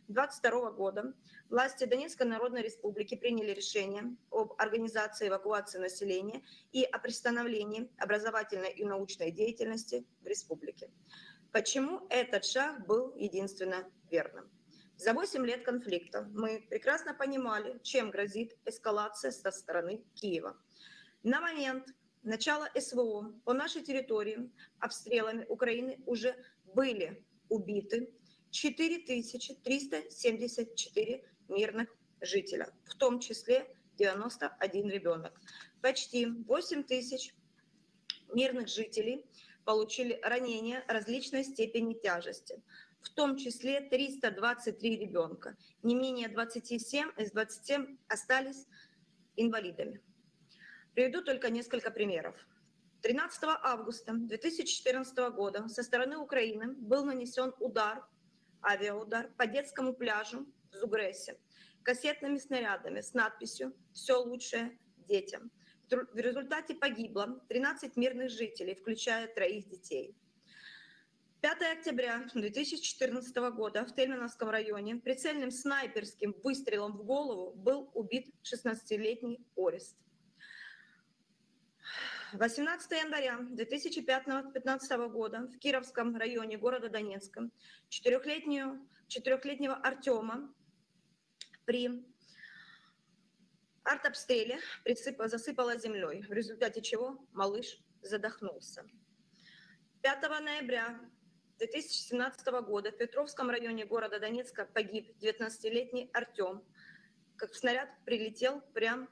2022 года власти Донецкой Народной Республики приняли решение об организации эвакуации населения и о приостановлении образовательной и научной деятельности в республике. Почему этот шаг был единственно верным? За 8 лет конфликта мы прекрасно понимали, чем грозит эскалация со стороны Киева. На момент начала СВО по нашей территории обстрелами Украины уже были убиты 4374 мирных жителя, в том числе 91 ребенок. Почти 8000 мирных жителей получили ранения различной степени тяжести, в том числе 323 ребенка. Не менее 27 из 27 остались инвалидами. Приведу только несколько примеров. 13 августа 2014 года со стороны Украины был нанесен авиаудар по детскому пляжу в Зугрессе кассетными снарядами с надписью «Все лучшее детям». В результате погибло 13 мирных жителей, включая 3 детей. 5 октября 2014 года в Тельмановском районе прицельным снайперским выстрелом в голову был убит 16-летний Орест. 18 января 2015 года в Кировском районе города Донецка 4-летнего Артема при артобстреле засыпало землей, в результате чего малыш задохнулся. 5 ноября 2017 года в Петровском районе города Донецка погиб 19-летний Артем, как снаряд прилетел прямо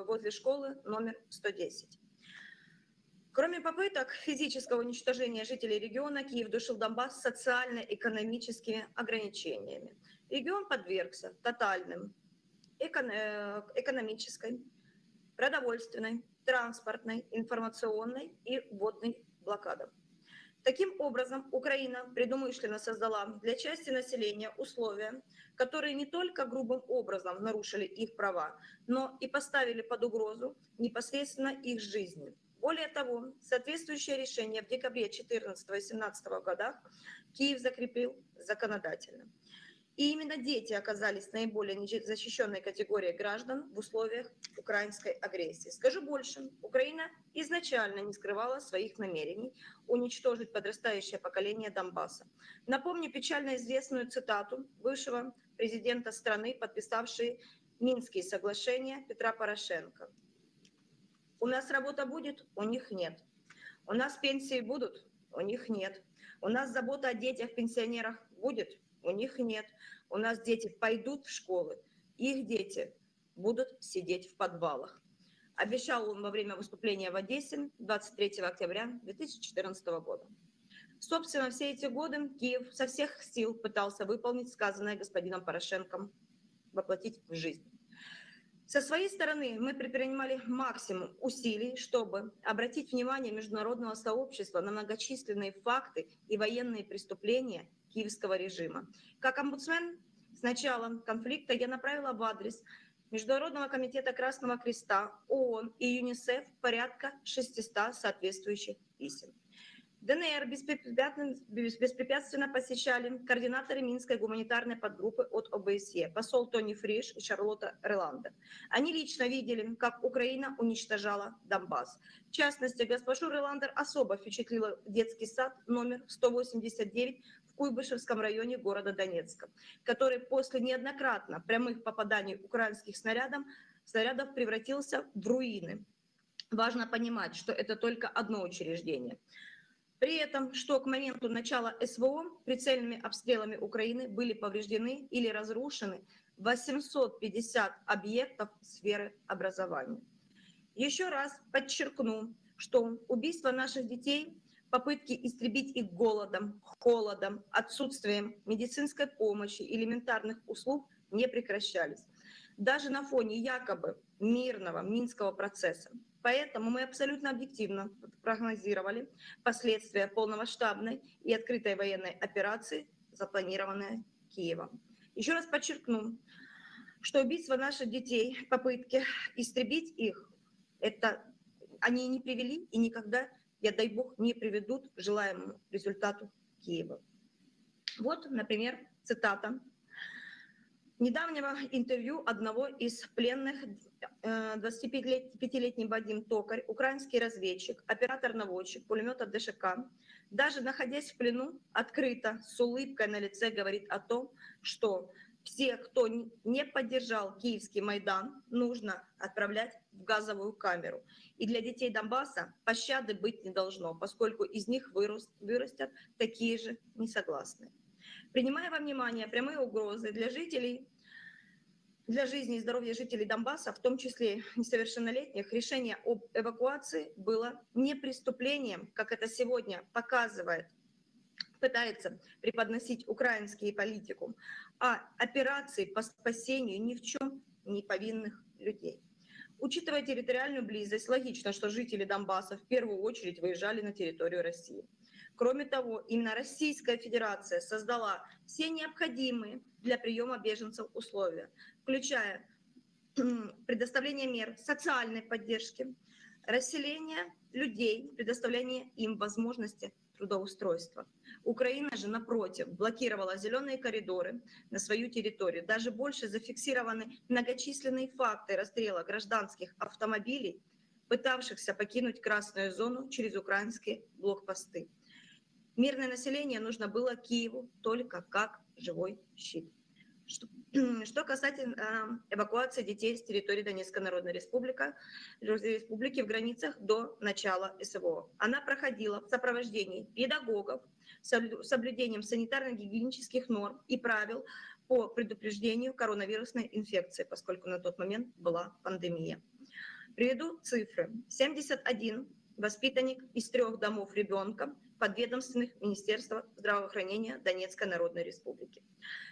возле школы номер 110. Кроме попыток физического уничтожения жителей региона, Киев душил Донбасс социально-экономическими ограничениями. Регион подвергся тотальным экономической, продовольственной, транспортной, информационной и водной блокадам. Таким образом, Украина предумышленно создала для части населения условия, которые не только грубым образом нарушили их права, но и поставили под угрозу непосредственно их жизни. Более того, соответствующее решение в декабре 2014-2017 годах Киев закрепил законодательно. И именно дети оказались наиболее защищенной категорией граждан в условиях украинской агрессии. Скажу больше, Украина изначально не скрывала своих намерений уничтожить подрастающее поколение Донбасса. Напомню печально известную цитату бывшего президента страны, подписавшей Минские соглашения, Петра Порошенко. «У нас работа будет, у них нет. У нас пенсии будут, у них нет. У нас забота о детях, пенсионерах будет, у них нет. У нас дети пойдут в школы, их дети будут сидеть в подвалах». Обещал он во время выступления в Одессе 23 октября 2014 года. Собственно, все эти годы Киев со всех сил пытался выполнить сказанное господином Порошенко, воплотить в жизнь. Со своей стороны мы предпринимали максимум усилий, чтобы обратить внимание международного сообщества на многочисленные факты и военные преступления киевского режима. Как омбудсмен с начала конфликта я направила в адрес Международного комитета Красного Креста, ООН и ЮНИСЕФ порядка 600 соответствующих писем. ДНР беспрепятственно посещали координаторы Минской гуманитарной подгруппы от ОБСЕ, посол Тони Фриш и Шарлотта Реландер. Они лично видели, как Украина уничтожала Донбасс. В частности, госпожу Реландер особо впечатлила детский сад номер 189 в Куйбышевском районе города Донецка, который после неоднократно прямых попаданий украинских снарядов превратился в руины. Важно понимать, что это только одно учреждение. При этом, что к моменту начала СВО прицельными обстрелами Украины были повреждены или разрушены 850 объектов сферы образования. Еще раз подчеркну, что убийство наших детей, попытки истребить их голодом, холодом, отсутствием медицинской помощи, элементарных услуг не прекращались. Даже на фоне якобы мирного Минского процесса. Поэтому мы абсолютно объективно прогнозировали последствия полномасштабной и открытой военной операции, запланированной Киевом. Еще раз подчеркну, что убийство наших детей, попытки истребить их, они не привели и никогда, я дай бог, не приведут к желаемому результату Киева. Вот, например, цитата недавнего интервью одного из пленных, 25-летний Вадим Токарь, украинский разведчик, оператор-наводчик пулемета ДШК, даже находясь в плену, открыто, с улыбкой на лице говорит о том, что всех, кто не поддержал Киевский Майдан, нужно отправлять в газовую камеру. И для детей Донбасса пощады быть не должно, поскольку из них вырастят такие же несогласные. Принимая во внимание прямые угрозы для жизни и здоровья жителей Донбасса, в том числе несовершеннолетних, решение об эвакуации было не преступлением, как это сегодня пытается преподносить украинский политикум, а операцией по спасению ни в чем не повинных людей. Учитывая территориальную близость, логично, что жители Донбасса в первую очередь выезжали на территорию России. Кроме того, именно Российская Федерация создала все необходимые для приема беженцев условия, включая предоставление мер социальной поддержки, расселение людей, предоставление им возможности трудоустройства. Украина же, напротив, блокировала зеленые коридоры на свою территорию. Даже больше зафиксированы многочисленные факты расстрела гражданских автомобилей, пытавшихся покинуть красную зону через украинские блокпосты. Мирное население нужно было Киеву только как живой щит. Что касательно эвакуации детей с территории Донецкой Народной Республики в границах до начала СВО. Она проходила в сопровождении педагогов, с соблюдением санитарно-гигиенических норм и правил по предупреждению коронавирусной инфекции, поскольку на тот момент была пандемия. Приведу цифры. 71 воспитанник из 3 домов ребенка, подведомственных Министерства здравоохранения Донецкой Народной Республики.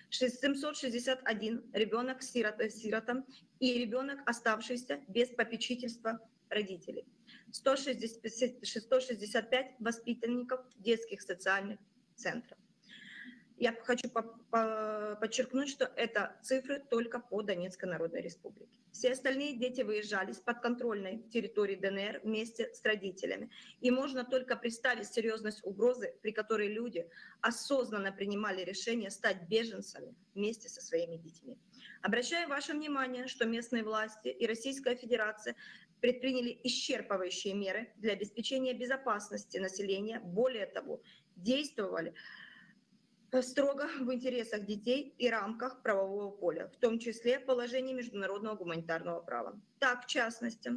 761 ребенок сиротам и ребенок, оставшийся без попечительства родителей. 165 воспитанников детских социальных центров. Я хочу подчеркнуть, что это цифры только по Донецкой Народной Республике. Все остальные дети выезжали с подконтрольной территории ДНР вместе с родителями. И можно только представить серьезность угрозы, при которой люди осознанно принимали решение стать беженцами вместе со своими детьми. Обращаю ваше внимание, что местные власти и Российская Федерация предприняли исчерпывающие меры для обеспечения безопасности населения. Более того, действовали строго в интересах детей и рамках правового поля, в том числе положений международного гуманитарного права. Так, в частности,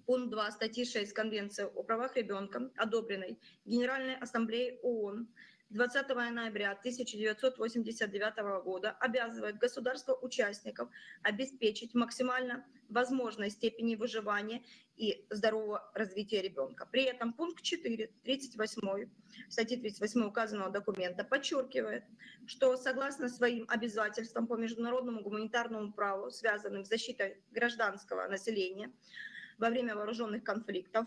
пункт 2 статьи 6 Конвенции о правах ребенка, одобренной Генеральной Ассамблеей ООН 20 ноября 1989 года обязывает государства-участников обеспечить максимально возможной степени выживания и здорового развития ребенка. При этом пункт 4 статьи 38 указанного документа подчеркивает, что согласно своим обязательствам по международному гуманитарному праву, связанным с защитой гражданского населения во время вооруженных конфликтов,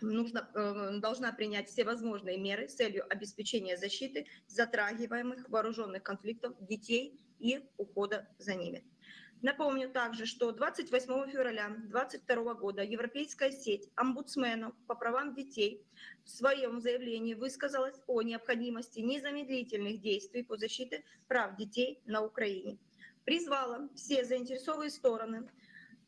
должна принять все возможные меры с целью обеспечения защиты затрагиваемых вооруженных конфликтов детей и ухода за ними. Напомню также, что 28 февраля 2022 года Европейская сеть омбудсменов по правам детей в своем заявлении высказалась о необходимости незамедлительных действий по защите прав детей на Украине. Призвала все заинтересованные стороны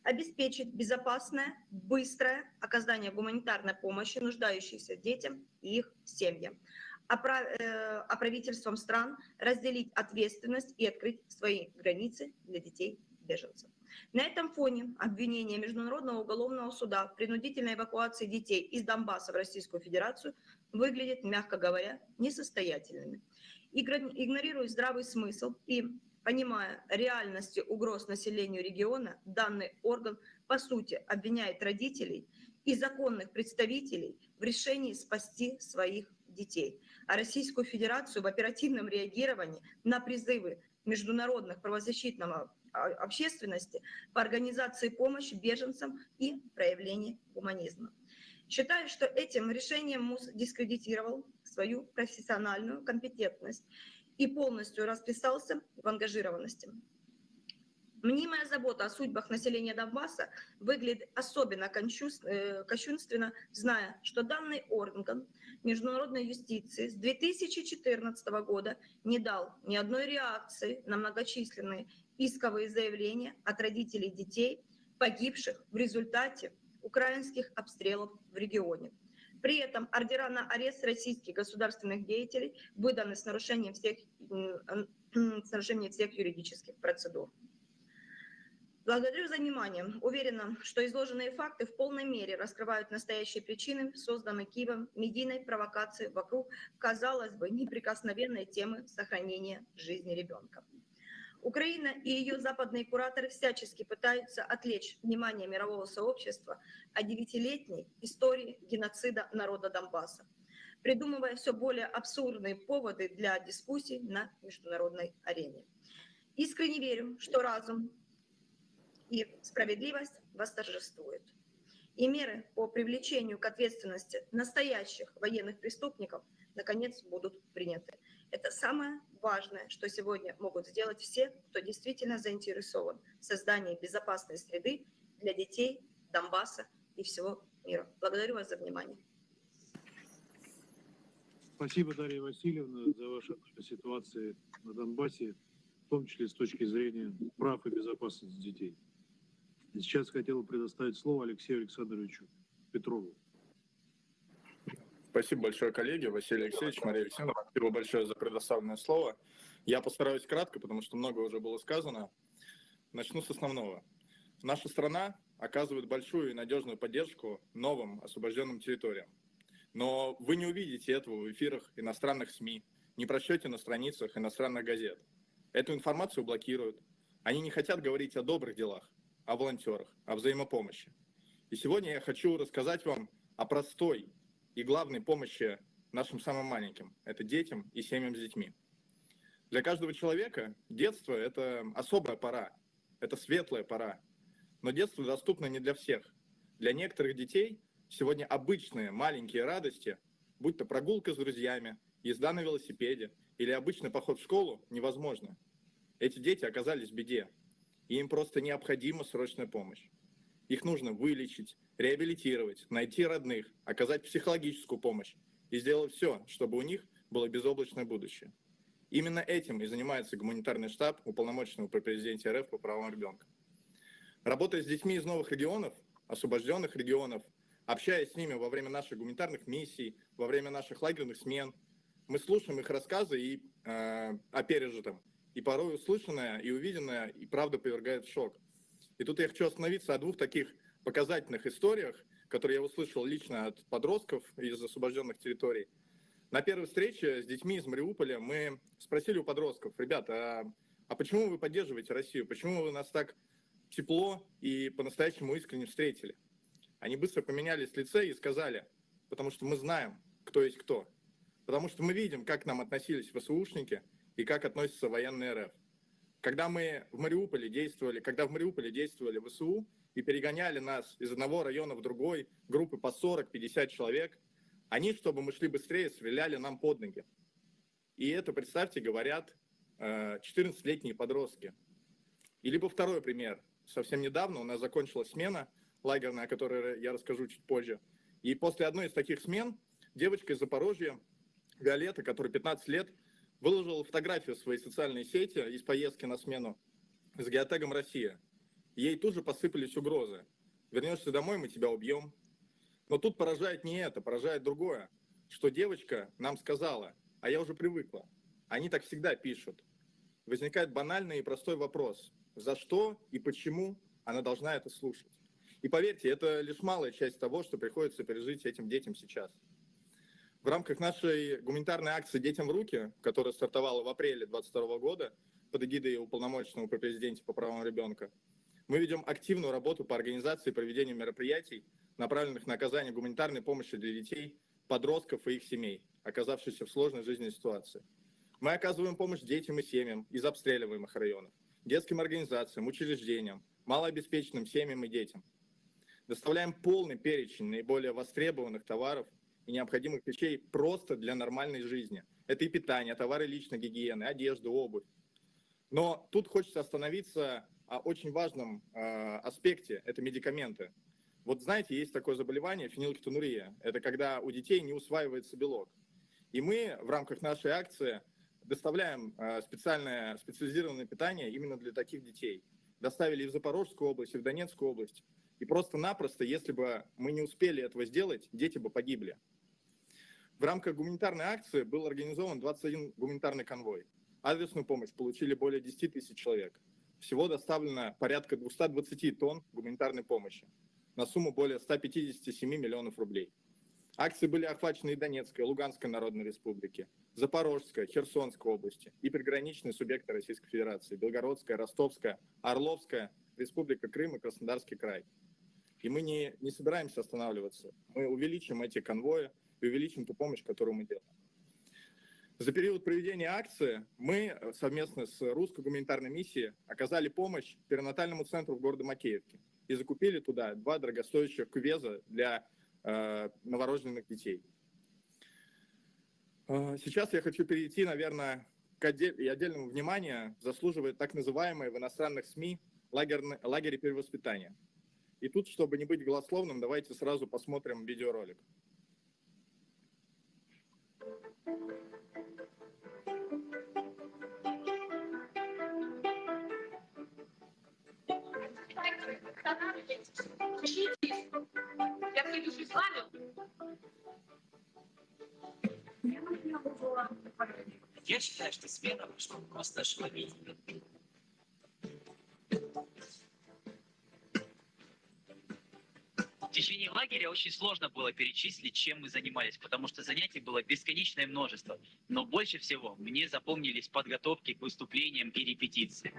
обеспечить безопасное, быстрое оказание гуманитарной помощи нуждающимся детям и их семьям, а правительствам стран разделить ответственность и открыть свои границы для детей-беженцев. На этом фоне обвинение Международного уголовного суда в принудительной эвакуации детей из Донбасса в Российскую Федерацию выглядит, мягко говоря, несостоятельными. Игнорируя здравый смысл и понимая реальности угроз населению региона, данный орган, по сути, обвиняет родителей и законных представителей в решении спасти своих детей, а Российскую Федерацию в оперативном реагировании на призывы международных правозащитного общественности по организации помощи беженцам и проявлении гуманизма. Считаю, что этим решением МУС дискредитировал свою профессиональную компетентность и полностью расписался в ангажированности. Мнимая забота о судьбах населения Донбасса выглядит особенно кощунственно, зная, что данный орган международной юстиции с 2014 года не дал ни одной реакции на многочисленные исковые заявления от родителей детей, погибших в результате украинских обстрелов в регионе. При этом ордера на арест российских государственных деятелей выданы с нарушением всех юридических процедур. Благодарю за внимание. Уверена, что изложенные факты в полной мере раскрывают настоящие причины созданной Киевом медийной провокации вокруг, казалось бы, неприкосновенной темы сохранения жизни ребенка. Украина и ее западные кураторы всячески пытаются отвлечь внимание мирового сообщества о 9-летней истории геноцида народа Донбасса, придумывая все более абсурдные поводы для дискуссий на международной арене. Искренне верю, что разум и справедливость восторжествуют, и меры по привлечению к ответственности настоящих военных преступников наконец будут приняты. Это самое важное, что сегодня могут сделать все, кто действительно заинтересован в создании безопасной среды для детей Донбасса и всего мира. Благодарю вас за внимание. Спасибо, Дарья Васильевна, за вашу ситуацию на Донбассе, в том числе с точки зрения прав и безопасности детей. И сейчас хотел бы предоставить слово Алексею Александровичу Петрову. Спасибо большое, коллеги. Василий Алексеевич, Мария Александровна, спасибо большое за предоставленное слово. Я постараюсь кратко, потому что много уже было сказано. Начну с основного. Наша страна оказывает большую и надежную поддержку новым освобожденным территориям. Но вы не увидите этого в эфирах иностранных СМИ, не прочтете на страницах иностранных газет. Эту информацию блокируют. Они не хотят говорить о добрых делах, о волонтерах, о взаимопомощи. И сегодня я хочу рассказать вам о простой и главной помощи нашим самым маленьким – это детям и семьям с детьми. Для каждого человека детство – это особая пора, это светлая пора. Но детство доступно не для всех. Для некоторых детей сегодня обычные маленькие радости, будь то прогулка с друзьями, езда на велосипеде или обычный поход в школу, невозможно. Эти дети оказались в беде, и им просто необходима срочная помощь. Их нужно вылечить, реабилитировать, найти родных, оказать психологическую помощь и сделать все, чтобы у них было безоблачное будущее. Именно этим и занимается гуманитарный штаб уполномоченного при президенте РФ по правам ребенка. Работая с детьми из новых регионов, освобожденных регионов, общаясь с ними во время наших гуманитарных миссий, во время наших лагерных смен, мы слушаем их рассказы о пережитом. И порой услышанное и увиденное и правда повергает в шок. И тут я хочу остановиться о двух таких показательных историях, которые я услышал лично от подростков из освобожденных территорий. На первой встрече с детьми из Мариуполя мы спросили у подростков: ребята, а почему вы поддерживаете Россию? Почему вы нас так тепло и по-настоящему искренне встретили? Они быстро поменялись в лице и сказали: потому что мы знаем, кто есть кто. Потому что мы видим, как к нам относились ВСУшники и как относятся военные РФ. Когда в Мариуполе действовали ВСУ и перегоняли нас из одного района в другой, группы по 40-50 человек, они, чтобы мы шли быстрее, стреляли нам под ноги. И это, представьте, говорят 14-летние подростки. И либо второй пример. Совсем недавно у нас закончилась смена лагерная, о которой я расскажу чуть позже. И после одной из таких смен девочка из Запорожья, Виолетта, которой 15 лет, выложила фотографию в свои социальные сети из поездки на смену с геотегом «Россия». Ей тут же посыпались угрозы. Вернешься домой, мы тебя убьем. Но тут поражает не это, поражает другое, что девочка нам сказала: а я уже привыкла. Они так всегда пишут. Возникает банальный и простой вопрос: за что и почему она должна это слушать? И поверьте, это лишь малая часть того, что приходится пережить этим детям сейчас. В рамках нашей гуманитарной акции «Детям в руки», которая стартовала в апреле 2022 года под эгидой уполномоченного при президенте по правам ребенка, мы ведем активную работу по организации и проведению мероприятий, направленных на оказание гуманитарной помощи для детей, подростков и их семей, оказавшихся в сложной жизненной ситуации. Мы оказываем помощь детям и семьям из обстреливаемых районов, детским организациям, учреждениям, малообеспеченным семьям и детям. Доставляем полный перечень наиболее востребованных товаров и необходимых вещей просто для нормальной жизни. Это и питание, товары личной гигиены, одежда, обувь. Но тут хочется остановиться о очень важном аспекте – это медикаменты. Вот знаете, есть такое заболевание фенилкетонурия. Это когда у детей не усваивается белок. И мы в рамках нашей акции доставляем специализированное питание именно для таких детей. Доставили и в Запорожскую область, и в Донецкую область. И просто-напросто, если бы мы не успели этого сделать, дети бы погибли. В рамках гуманитарной акции был организован 21 гуманитарный конвой. Адресную помощь получили более 10 тысяч человек. Всего доставлено порядка 220 тонн гуманитарной помощи на сумму более 157 миллионов рублей. Акции были охвачены и Донецкой, Луганской Народной Республики, Запорожской, Херсонской области и приграничные субъекты Российской Федерации: Белгородская, Ростовская, Орловская, Республика Крым и Краснодарский край. И мы не собираемся останавливаться. Мы увеличим эти конвои и увеличим ту помощь, которую мы делаем. За период проведения акции мы совместно с Русской гуманитарной миссией оказали помощь перинатальному центру в городе Макеевке и закупили туда 2 дорогостоящих кювеза для новорожденных детей. Сейчас я хочу перейти, наверное, к отдельному вниманию заслуживает так называемые в иностранных СМИ лагеря перевоспитания. И тут, чтобы не быть голословным, давайте сразу посмотрим видеоролик. Я приду с вами. Я считаю, что смена вышла просто ошеломительно. В течение лагеря очень сложно было перечислить, чем мы занимались, потому что занятий было бесконечное множество. Но больше всего мне запомнились подготовки к выступлениям и репетиции.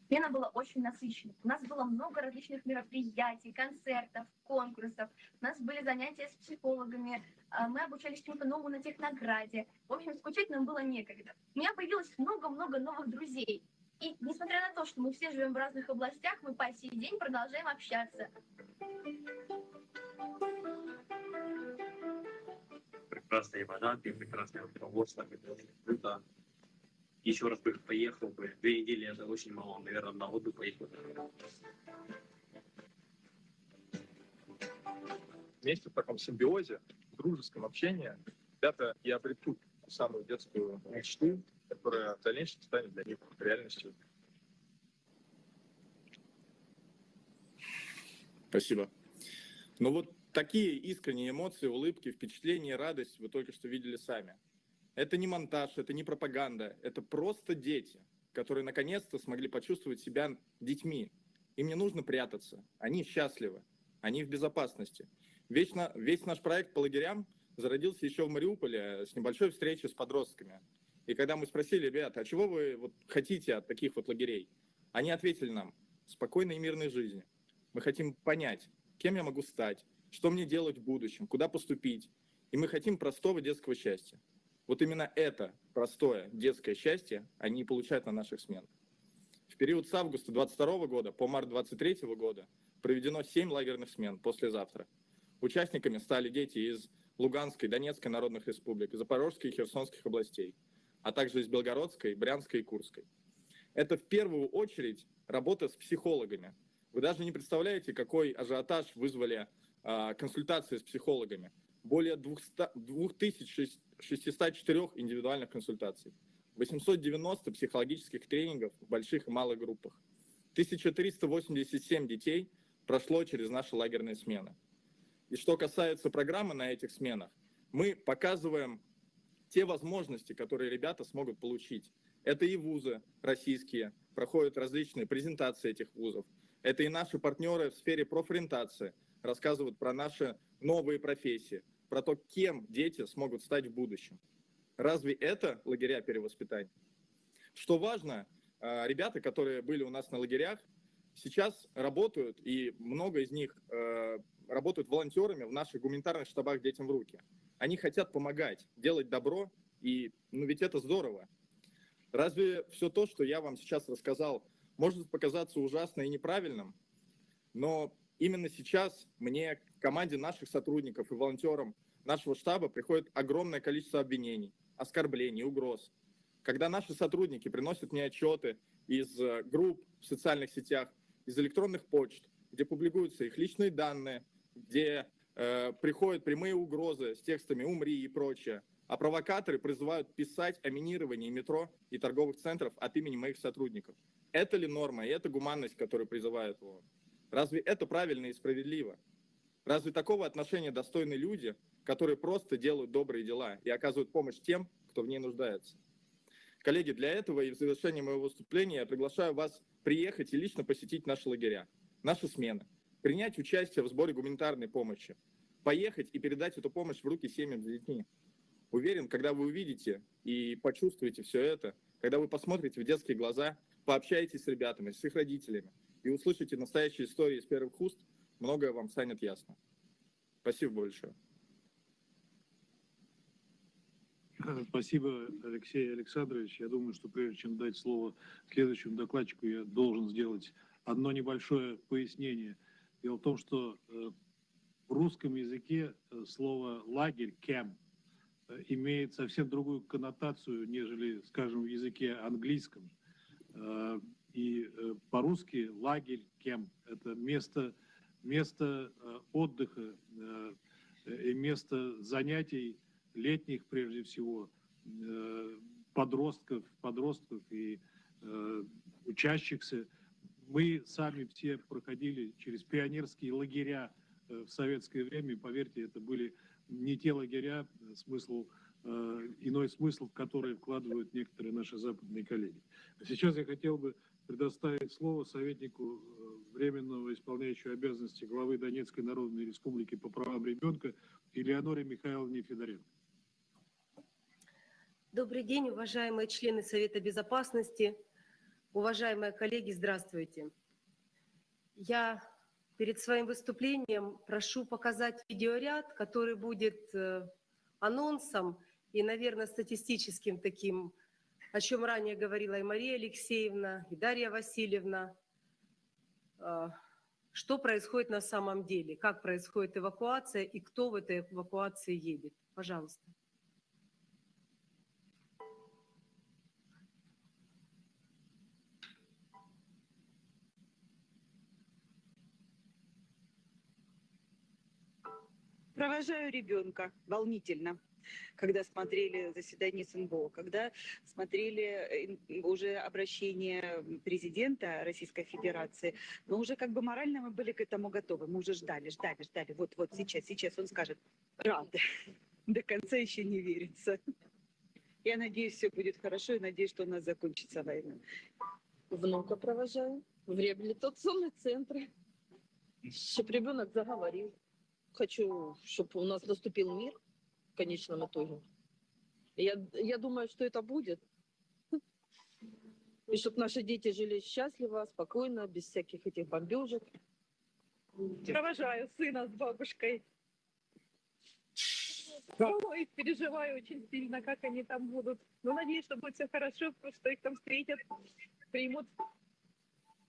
Смена была очень насыщенной. У нас было много различных мероприятий, концертов, конкурсов. У нас были занятия с психологами. Мы обучались чему-то новому на технограде. В общем, скучать нам было некогда. У меня появилось много-много новых друзей. И несмотря на то, что мы все живем в разных областях, мы по сей день продолжаем общаться. Прекрасная вода, прекрасное руководство, круто. Еще раз бы поехал бы. 2 недели это очень мало. Наверное, на отдых поехал. Вместе в таком симбиозе, в дружеском общении, ребята и обретут самую детскую мечту, которая в дальнейшем станет для них реальностью. Спасибо. Ну вот такие искренние эмоции, улыбки, впечатления, радость вы только что видели сами. Это не монтаж, это не пропаганда, это просто дети, которые наконец-то смогли почувствовать себя детьми. Им не нужно прятаться, они счастливы, они в безопасности. Весь наш проект по лагерям зародился еще в Мариуполе с небольшой встречи с подростками. И когда мы спросили, ребята, а чего вы хотите от таких лагерей? Они ответили нам: спокойной и мирной жизни. Мы хотим понять, кем я могу стать, что мне делать в будущем, куда поступить. И мы хотим простого детского счастья. Вот именно это простое детское счастье они получают на наших сменах. В период с августа 2022 года по март 2023 года проведено 7 лагерных смен послезавтра. Участниками стали дети из Луганской, Донецкой народных республик, Запорожской и Херсонских областей, а также из Белгородской, Брянской и Курской. Это в первую очередь работа с психологами. Вы даже не представляете, какой ажиотаж вызвали консультации с психологами. Более 2604 индивидуальных консультаций, 890 психологических тренингов в больших и малых группах. 1387 детей прошло через наши лагерные смены. И что касается программы на этих сменах, мы показываем те возможности, которые ребята смогут получить. Это и вузы российские, проходят различные презентации этих вузов. Это и наши партнеры в сфере профориентации, рассказывают про наши новые профессии, про то, кем дети смогут стать в будущем. Разве это лагеря перевоспитания? Что важно, ребята, которые были у нас на лагерях, сейчас работают, и много из них работают волонтерами в наших гуманитарных штабах «Детям в руки». Они хотят помогать, делать добро, и ведь это здорово. Разве все то, что я вам сейчас рассказал, может показаться ужасно и неправильным? Но именно сейчас мне, команде наших сотрудников и волонтерам нашего штаба приходит огромное количество обвинений, оскорблений, угроз. Когда наши сотрудники приносят мне отчеты из групп в социальных сетях, из электронных почт, где публикуются их личные данные, где приходят прямые угрозы с текстами «умри» и прочее, а провокаторы призывают писать о минировании метро и торговых центров от имени моих сотрудников. Это ли норма и это гуманность, которую призывают ООН? Разве это правильно и справедливо? Разве такого отношения достойны люди, которые просто делают добрые дела и оказывают помощь тем, кто в ней нуждается? Коллеги, для этого и в завершении моего выступления я приглашаю вас приехать и лично посетить наши лагеря, наши смены, принять участие в сборе гуманитарной помощи, поехать и передать эту помощь в руки семьям с детьми. Уверен, когда вы увидите и почувствуете все это, когда вы посмотрите в детские глаза, пообщаетесь с ребятами, с их родителями и услышите настоящие истории из первых уст, многое вам станет ясно. Спасибо большое. Спасибо, Алексей Александрович. Я думаю, что прежде чем дать слово следующему докладчику, я должен сделать одно небольшое пояснение. Дело в том, что в русском языке слово «лагерь», «camp», имеет совсем другую коннотацию, нежели, скажем, в языке английском. И по-русски лагерь, кемп – это место отдыха и место занятий летних, прежде всего, подростков и учащихся. Мы сами все проходили через пионерские лагеря в советское время, и, поверьте, это были не те лагеря, иной смысл, в который вкладывают некоторые наши западные коллеги. А сейчас я хотел бы предоставить слово советнику временного исполняющего обязанности главы Донецкой Народной Республики по правам ребенка Элеоноре Михайловне Федоренко. Добрый день, уважаемые члены Совета Безопасности, уважаемые коллеги, здравствуйте. Я перед своим выступлением прошу показать видеоряд, который будет анонсом и, наверное, статистическим таким, о чем ранее говорила и Мария Алексеевна, и Дарья Васильевна, что происходит на самом деле, как происходит эвакуация и кто в этой эвакуации едет. Пожалуйста. Провожаю ребенка. Волнительно, когда смотрели заседание СНБО, когда смотрели уже обращение президента Российской Федерации, но уже как бы морально мы были к этому готовы. Мы уже ждали. Вот сейчас он скажет: рады. До конца еще не верится. Я надеюсь, все будет хорошо и надеюсь, что у нас закончится война. Внука провожаю в реабилитационный центр, чтобы ребенок заговорил. Хочу, чтобы у нас наступил мир в конечном итоге. Я думаю, что это будет. И чтобы наши дети жили счастливо, спокойно, без всяких этих бомбежек. Провожаю сына с бабушкой. Ой, переживаю очень сильно, как они там будут. Но надеюсь, что будет все хорошо, что их там встретят, примут,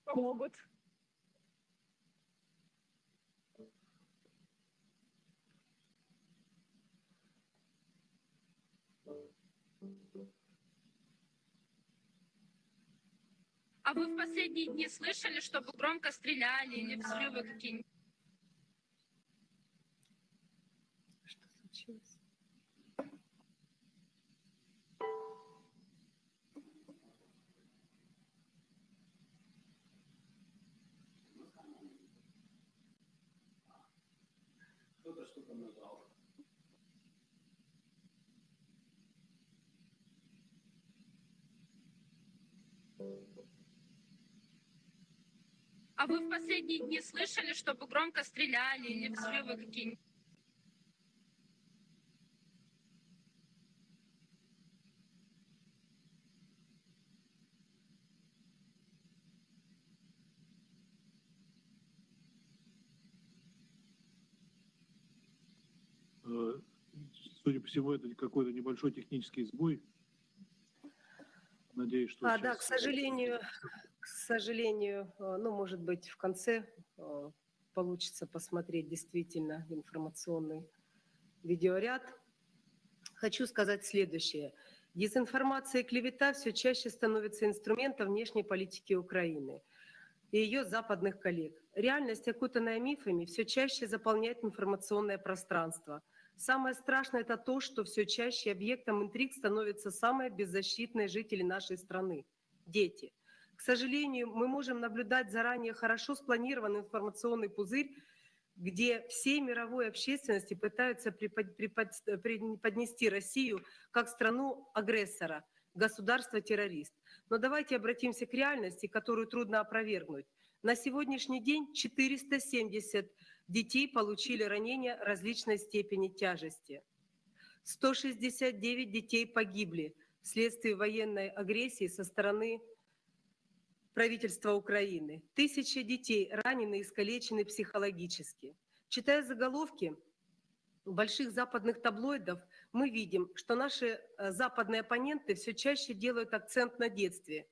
помогут. А вы в последние дни слышали, чтобы громко стреляли или взрывы какие-нибудь? Что случилось? Кто-то что-то нажал. А вы в последние дни слышали, чтобы громко стреляли или взрывы какие-нибудь? Судя по всему, это какой-то небольшой технический сбой. Надеюсь, что сейчас... Да, к сожалению, ну, может быть, в конце получится посмотреть действительно информационный видеоряд. Хочу сказать следующее. Дезинформация и клевета все чаще становятся инструментом внешней политики Украины и ее западных коллег. Реальность, окутанная мифами, все чаще заполняет информационное пространство. Самое страшное – это то, что все чаще объектом интриг становятся самые беззащитные жители нашей страны – дети. К сожалению, мы можем наблюдать заранее хорошо спланированный информационный пузырь, где всей мировой общественности пытаются преподнести Россию как страну-агрессора, государство-террорист. Но давайте обратимся к реальности, которую трудно опровергнуть. На сегодняшний день 470 детей получили ранения различной степени тяжести. 169 детей погибли вследствие военной агрессии со стороны правительства Украины. 1000 детей ранены и искалечены психологически. Читая заголовки больших западных таблоидов, мы видим, что наши западные оппоненты все чаще делают акцент на детстве.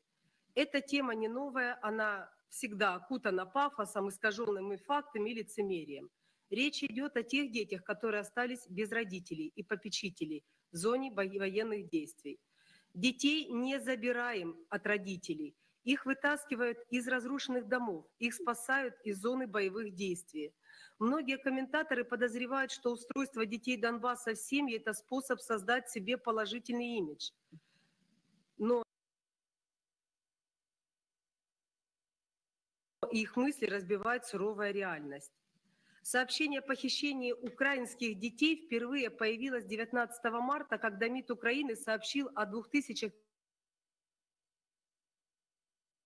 Эта тема не новая, она всегда окутана пафосом, искаженными фактами и лицемерием. Речь идет о тех детях, которые остались без родителей и попечителей в зоне военных действий. Детей не забираем от родителей. Их вытаскивают из разрушенных домов, их спасают из зоны боевых действий. Многие комментаторы подозревают, что устройство детей Донбасса в семьи – это способ создать себе положительный имидж. Но их мысли разбивает суровая реальность. Сообщение о похищении украинских детей впервые появилось 19 марта, когда МИД Украины сообщил о 2000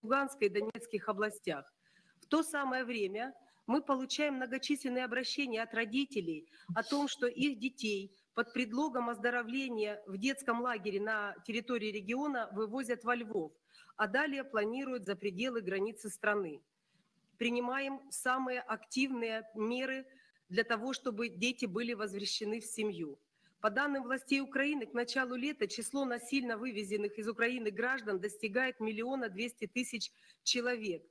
в Луганской и Донецких областях. В то самое время мы получаем многочисленные обращения от родителей о том, что их детей под предлогом оздоровления в детском лагере на территории региона вывозят во Львов, а далее планируют за пределы границы страны. Принимаем самые активные меры для того, чтобы дети были возвращены в семью. По данным властей Украины, к началу лета число насильно вывезенных из Украины граждан достигает 1 200 000 человек.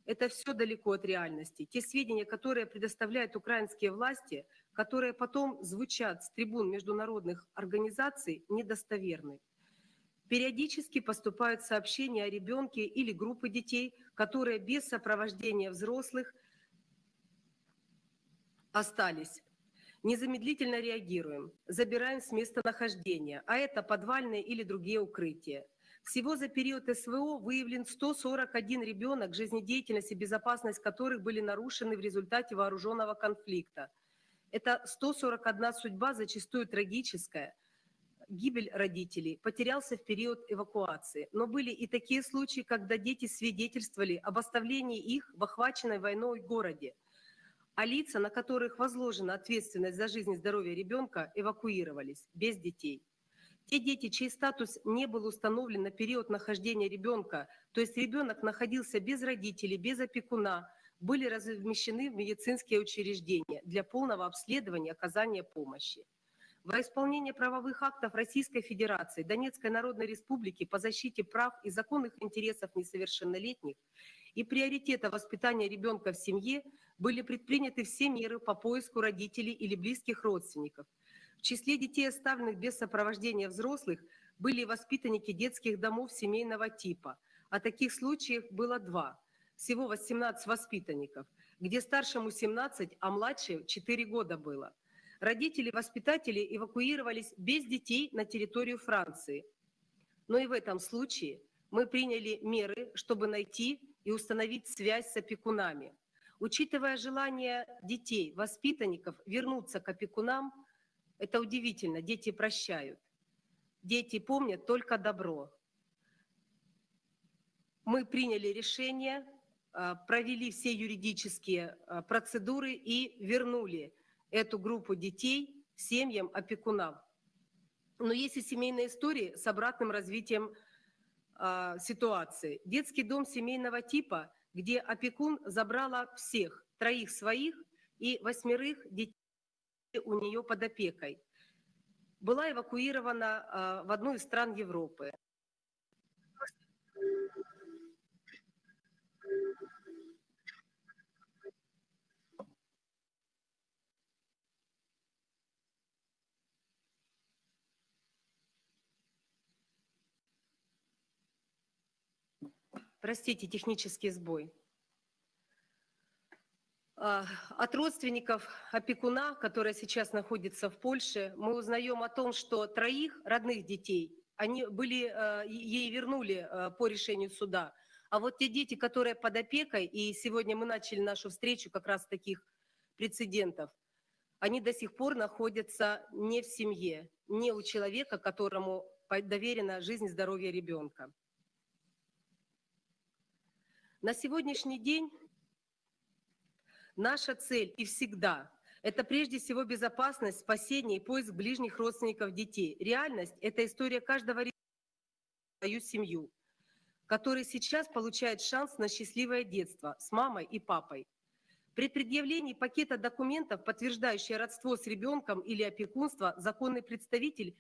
Это все далеко от реальности. Те сведения, которые предоставляют украинские власти, которые потом звучат с трибун международных организаций, недостоверны. Периодически поступают сообщения о ребенке или группе детей, которые без сопровождения взрослых остались. Незамедлительно реагируем, забираем с места нахождения, а это подвальные или другие укрытия. Всего за период СВО выявлен 141 ребенок, жизнедеятельность и безопасность которых были нарушены в результате вооруженного конфликта. Это 141 судьба, зачастую трагическая, гибель родителей потерялся в период эвакуации. Но были и такие случаи, когда дети свидетельствовали об оставлении их в охваченной войной городе, а лица, на которых возложена ответственность за жизнь и здоровье ребенка, эвакуировались без детей. Те дети, чей статус не был установлен на период нахождения ребенка, то есть ребенок находился без родителей, без опекуна, были размещены в медицинские учреждения для полного обследования и оказания помощи. Во исполнение правовых актов Российской Федерации, Донецкой Народной Республики по защите прав и законных интересов несовершеннолетних и приоритета воспитания ребенка в семье были предприняты все меры по поиску родителей или близких родственников. В числе детей, оставленных без сопровождения взрослых, были воспитанники детских домов семейного типа. А таких случаев было 2. Всего 18 воспитанников, где старшему 17, а младше 4 года было. Родители-воспитатели эвакуировались без детей на территорию Франции. Но и в этом случае мы приняли меры, чтобы найти и установить связь с опекунами. Учитывая желание детей, воспитанников вернуться к опекунам, это удивительно, дети прощают. Дети помнят только добро. Мы приняли решение, провели все юридические процедуры и вернули эту группу детей семьям опекунам. Но есть и семейные истории с обратным развитием ситуации. Детский дом семейного типа, где опекун забрала всех, 3 своих и 8 детей у нее под опекой, была эвакуирована в одну из стран Европы. Простите, технический сбой. От родственников опекуна, который сейчас находится в Польше, мы узнаем о том, что 3 родных детей они ей вернули по решению суда. А вот те дети, которые под опекой, и сегодня мы начали нашу встречу как раз таких прецедентов, они до сих пор находятся не в семье, не у человека, которому доверена жизнь и здоровье ребенка. На сегодняшний день наша цель и всегда – это прежде всего безопасность, спасение и поиск ближних родственников детей. Реальность – это история каждого ребенка в свою семью, который сейчас получает шанс на счастливое детство с мамой и папой. При предъявлении пакета документов, подтверждающих родство с ребенком или опекунство, законный представитель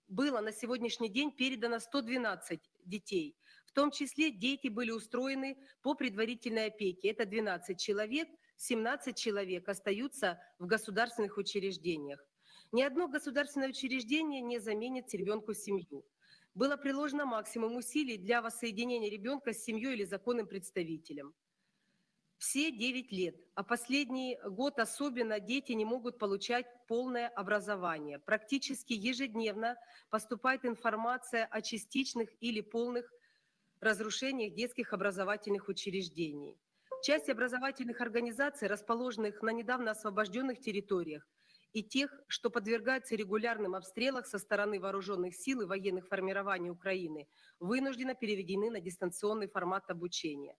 было на сегодняшний день передано 112 детей. В том числе дети были устроены по предварительной опеке. Это 12 человек, 17 человек остаются в государственных учреждениях. Ни одно государственное учреждение не заменит ребенку семью. Было приложено максимум усилий для воссоединения ребенка с семьей или законным представителем. Все 9 лет, а последний год особенно, дети не могут получать полное образование. Практически ежедневно поступает информация о частичных или полных разрушениях детских образовательных учреждений. Часть образовательных организаций, расположенных на недавно освобожденных территориях, и тех, что подвергаются регулярным обстрелам со стороны вооруженных сил и военных формирований Украины, вынуждены переведены на дистанционный формат обучения.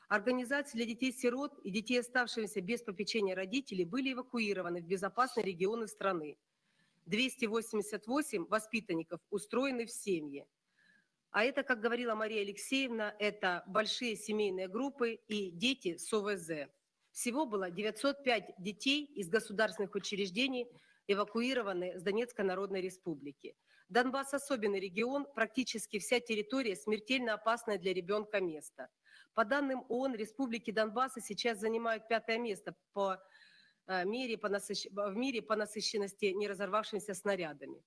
Организации для детей-сирот и детей, оставшихся без попечения родителей, были эвакуированы в безопасные регионы страны. 288 воспитанников устроены в семьи. А это, как говорила Мария Алексеевна, это большие семейные группы и дети с ОВЗ. Всего было 905 детей из государственных учреждений эвакуированы с Донецкой Народной Республики. Донбасс – особенный регион, практически вся территория смертельно опасная для ребенка место. По данным ООН, республики Донбасса сейчас занимают 5-е место в мире по насыщенности неразорвавшимися снарядами.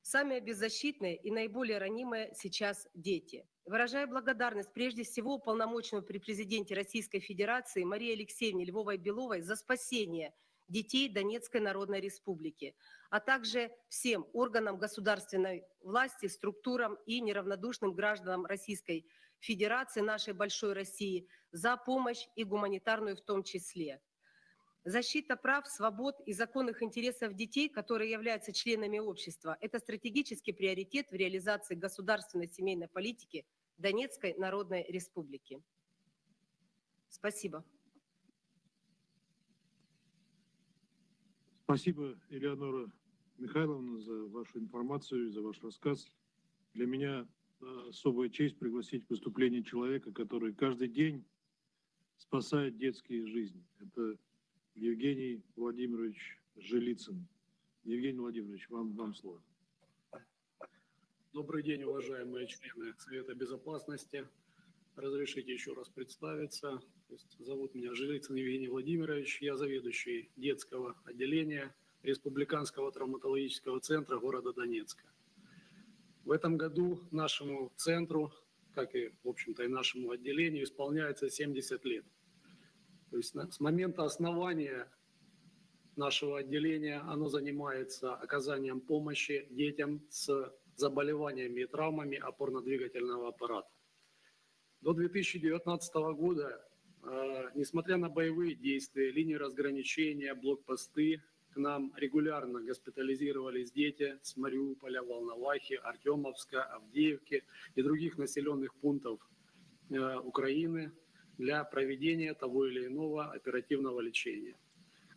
Самые беззащитные и наиболее ранимые сейчас дети. Выражаю благодарность прежде всего уполномоченному при президенте Российской Федерации Марии Алексеевне Львовой-Беловой за спасение детей Донецкой Народной Республики, а также всем органам государственной власти, структурам и неравнодушным гражданам Российской Федерации, нашей большой России, за помощь и гуманитарную в том числе. Защита прав, свобод и законных интересов детей, которые являются членами общества, это стратегический приоритет в реализации государственной семейной политики Донецкой Народной Республики. Спасибо. Спасибо, Элеонора Михайловна, за вашу информацию и за ваш рассказ. Для меня особая честь пригласить к выступлению человека, который каждый день спасает детские жизни. Это Евгений Владимирович Жилицын. Евгений Владимирович, вам слово. Добрый день, уважаемые члены Совета Безопасности. Разрешите еще раз представиться. Зовут меня Жилицын Евгений Владимирович. Я заведующий детского отделения Республиканского травматологического центра города Донецка. В этом году нашему центру, как и, в общем-то, и нашему отделению, исполняется 70 лет. То есть с момента основания нашего отделения оно занимается оказанием помощи детям с заболеваниями и травмами опорно-двигательного аппарата. До 2019 года, несмотря на боевые действия, линии разграничения, блокпосты, к нам регулярно госпитализировались дети с Мариуполя, Волновахи, Артемовска, Авдеевки и других населенных пунктов Украины для проведения того или иного оперативного лечения.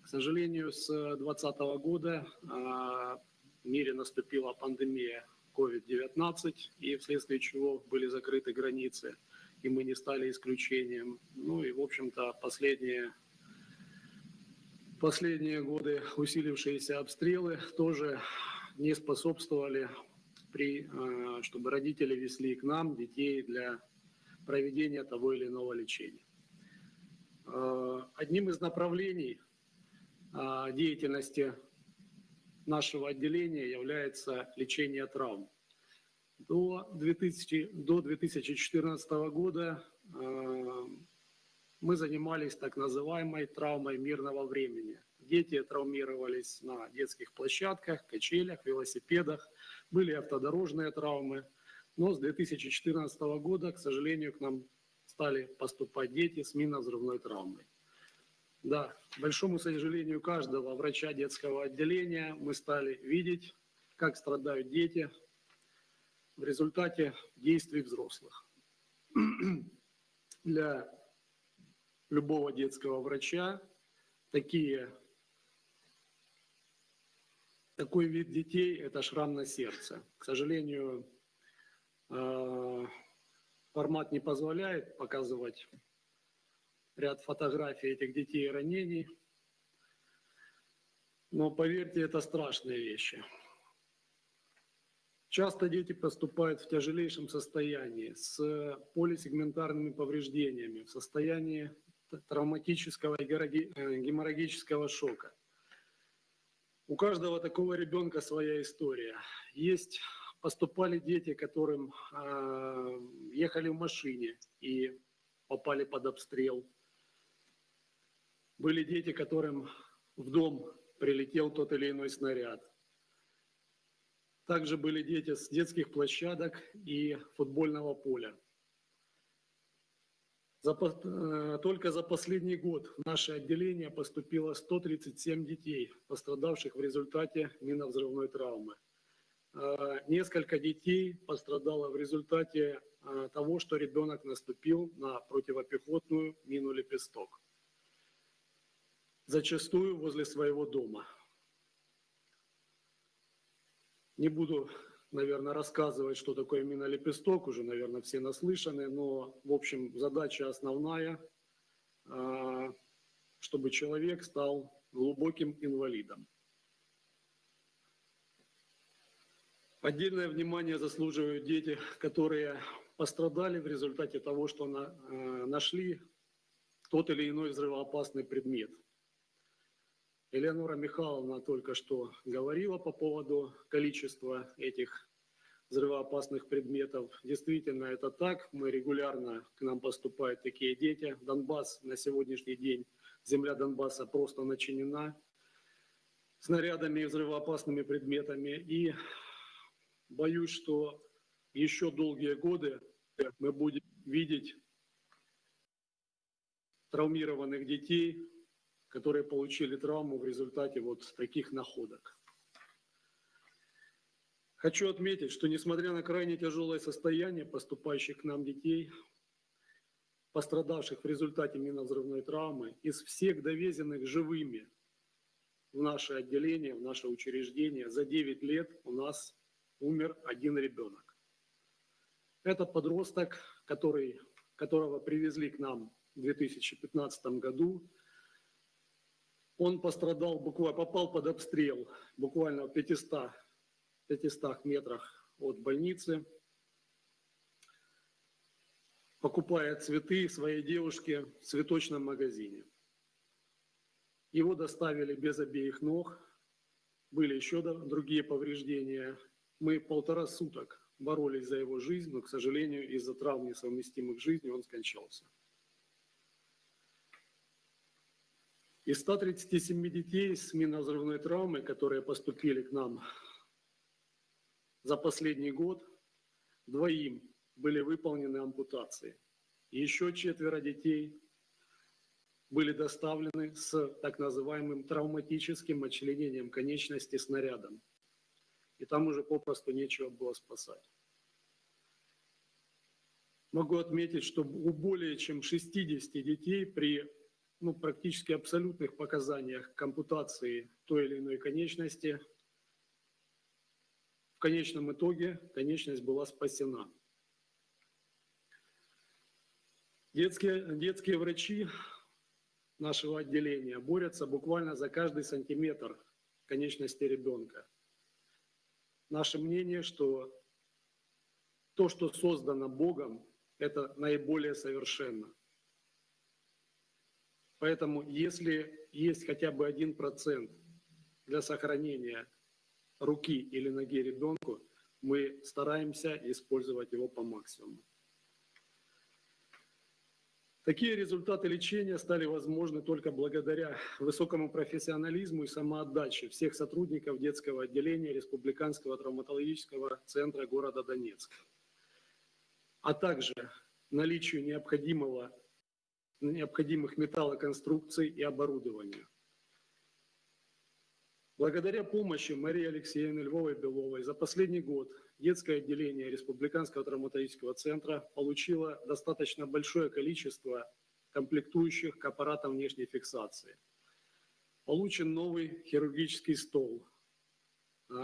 К сожалению, с 2020 года в мире наступила пандемия COVID-19, и вследствие чего были закрыты границы, и мы не стали исключением. Ну и, в общем-то, последние годы усилившиеся обстрелы тоже не способствовали, чтобы родители везли к нам детей для проведения того или иного лечения. Одним из направлений деятельности нашего отделения является лечение травм. До 2014 года мы занимались так называемой травмой мирного времени. Дети травмировались на детских площадках, качелях, велосипедах, были автодорожные травмы. Но с 2014 года, к сожалению, к нам стали поступать дети с минно-взрывной травмой. Да, к большому сожалению каждого врача детского отделения мы стали видеть, как страдают дети в результате действий взрослых. Для любого детского врача такой вид детей – это шрам на сердце. К сожалению, формат не позволяет показывать ряд фотографий этих детей и ранений. Но поверьте, это страшные вещи. Часто дети поступают в тяжелейшем состоянии, с полисегментарными повреждениями, в состоянии травматического и геморрагического шока. У каждого такого ребенка своя история. Поступали дети, которым ехали в машине и попали под обстрел. Были дети, которым в дом прилетел тот или иной снаряд. Также были дети с детских площадок и футбольного поля. Только за последний год в наше отделение поступило 137 детей, пострадавших в результате минно-взрывной травмы. Несколько детей пострадало в результате того, что ребенок наступил на противопехотную мину «Лепесток», зачастую возле своего дома. Не буду, наверное, рассказывать, что такое мина «Лепесток», уже, наверное, все наслышаны, но, в общем, задача основная, чтобы человек стал глубоким инвалидом. Отдельное внимание заслуживают дети, которые пострадали в результате того, что нашли тот или иной взрывоопасный предмет. Элеонора Михайловна только что говорила по поводу количества этих взрывоопасных предметов. Действительно, это так. Регулярно к нам поступают такие дети. Донбасс на сегодняшний день, земля Донбасса просто начинена снарядами и взрывоопасными предметами. И боюсь, что еще долгие годы мы будем видеть травмированных детей которые получили травму в результате вот таких находок. Хочу отметить, что несмотря на крайне тяжелое состояние поступающих к нам детей, пострадавших в результате минно-взрывной травмы, из всех довезенных живыми в наше отделение, в наше учреждение, за 9 лет у нас умер один ребенок. Это подросток, которого привезли к нам в 2015 году. Он пострадал, попал под обстрел буквально в 500 метрах от больницы, покупая цветы своей девушке в цветочном магазине. Его доставили без обеих ног, были еще другие повреждения. Мы 1,5 суток боролись за его жизнь, но, к сожалению, из-за травм, несовместимых с жизнью, он скончался. Из 137 детей с минно-взрывной травмой, которые поступили к нам за последний год, 2 были выполнены ампутации. Еще 4 детей были доставлены с так называемым травматическим отчленением конечности снарядом. И там уже попросту нечего было спасать. Могу отметить, что у более чем 60 детей при практически абсолютных показаниях к ампутации той или иной конечности в конечном итоге конечность была спасена. Детские врачи нашего отделения борются буквально за каждый сантиметр конечности ребенка. Наше мнение, что то, что создано Богом, это наиболее совершенно. Поэтому, если есть хотя бы 1% для сохранения руки или ноги ребенку, мы стараемся использовать его по максимуму. Такие результаты лечения стали возможны только благодаря высокому профессионализму и самоотдаче всех сотрудников детского отделения Республиканского травматологического центра города Донецк, а также наличию необходимых металлоконструкций и оборудования. Благодаря помощи Марии Алексеевны Львовой-Беловой за последний год детское отделение Республиканского травматологического центра получило достаточно большое количество комплектующих к аппаратам внешней фиксации. Получен новый хирургический стол,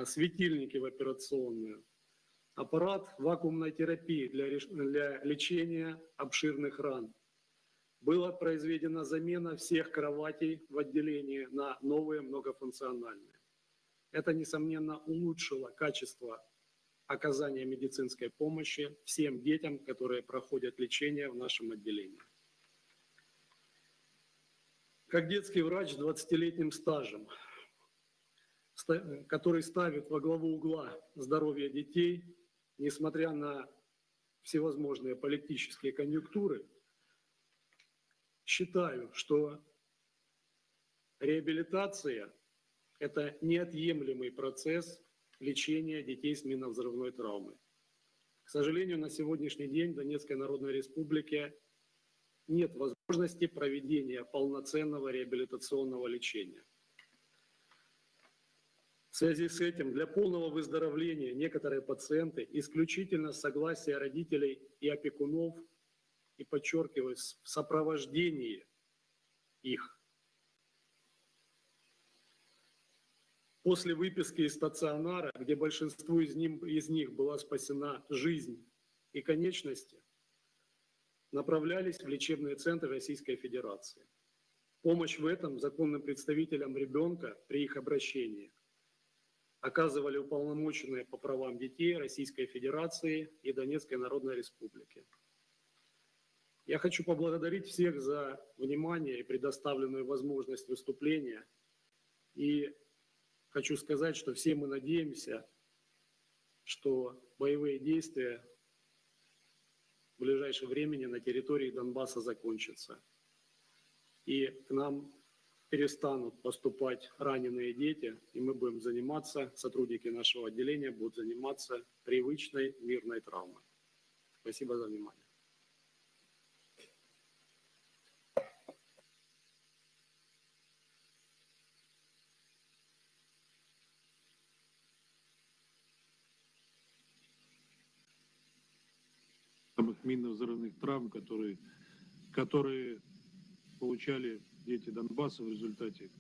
светильники в операционную, аппарат вакуумной терапии для лечения обширных ран. Была произведена замена всех кроватей в отделении на новые многофункциональные. Это, несомненно, улучшило качество оказания медицинской помощи всем детям, которые проходят лечение в нашем отделении. Как детский врач с 20-летним стажем, который ставит во главу угла здоровье детей, несмотря на всевозможные политические конъюнктуры, считаю, что реабилитация – это неотъемлемый процесс лечения детей с минно-взрывной травмой. К сожалению, на сегодняшний день в Донецкой Народной Республике нет возможности проведения полноценного реабилитационного лечения. В связи с этим для полного выздоровления некоторые пациенты исключительно с согласия родителей и опекунов, и подчеркиваю, в сопровождении их. После выписки из стационара, где большинству из них была спасена жизнь и конечности, направлялись в лечебные центры Российской Федерации. Помощь в этом законным представителям ребенка при их обращении оказывали уполномоченные по правам детей Российской Федерации и Донецкой Народной Республики. Я хочу поблагодарить всех за внимание и предоставленную возможность выступления. И хочу сказать, что все мы надеемся, что боевые действия в ближайшее время на территории Донбасса закончатся. И к нам перестанут поступать раненые дети, и мы будем заниматься, сотрудники нашего отделения будут заниматься привычной мирной травмой. Спасибо за внимание. самых минно-взрывных травм, которые получали дети Донбасса в результате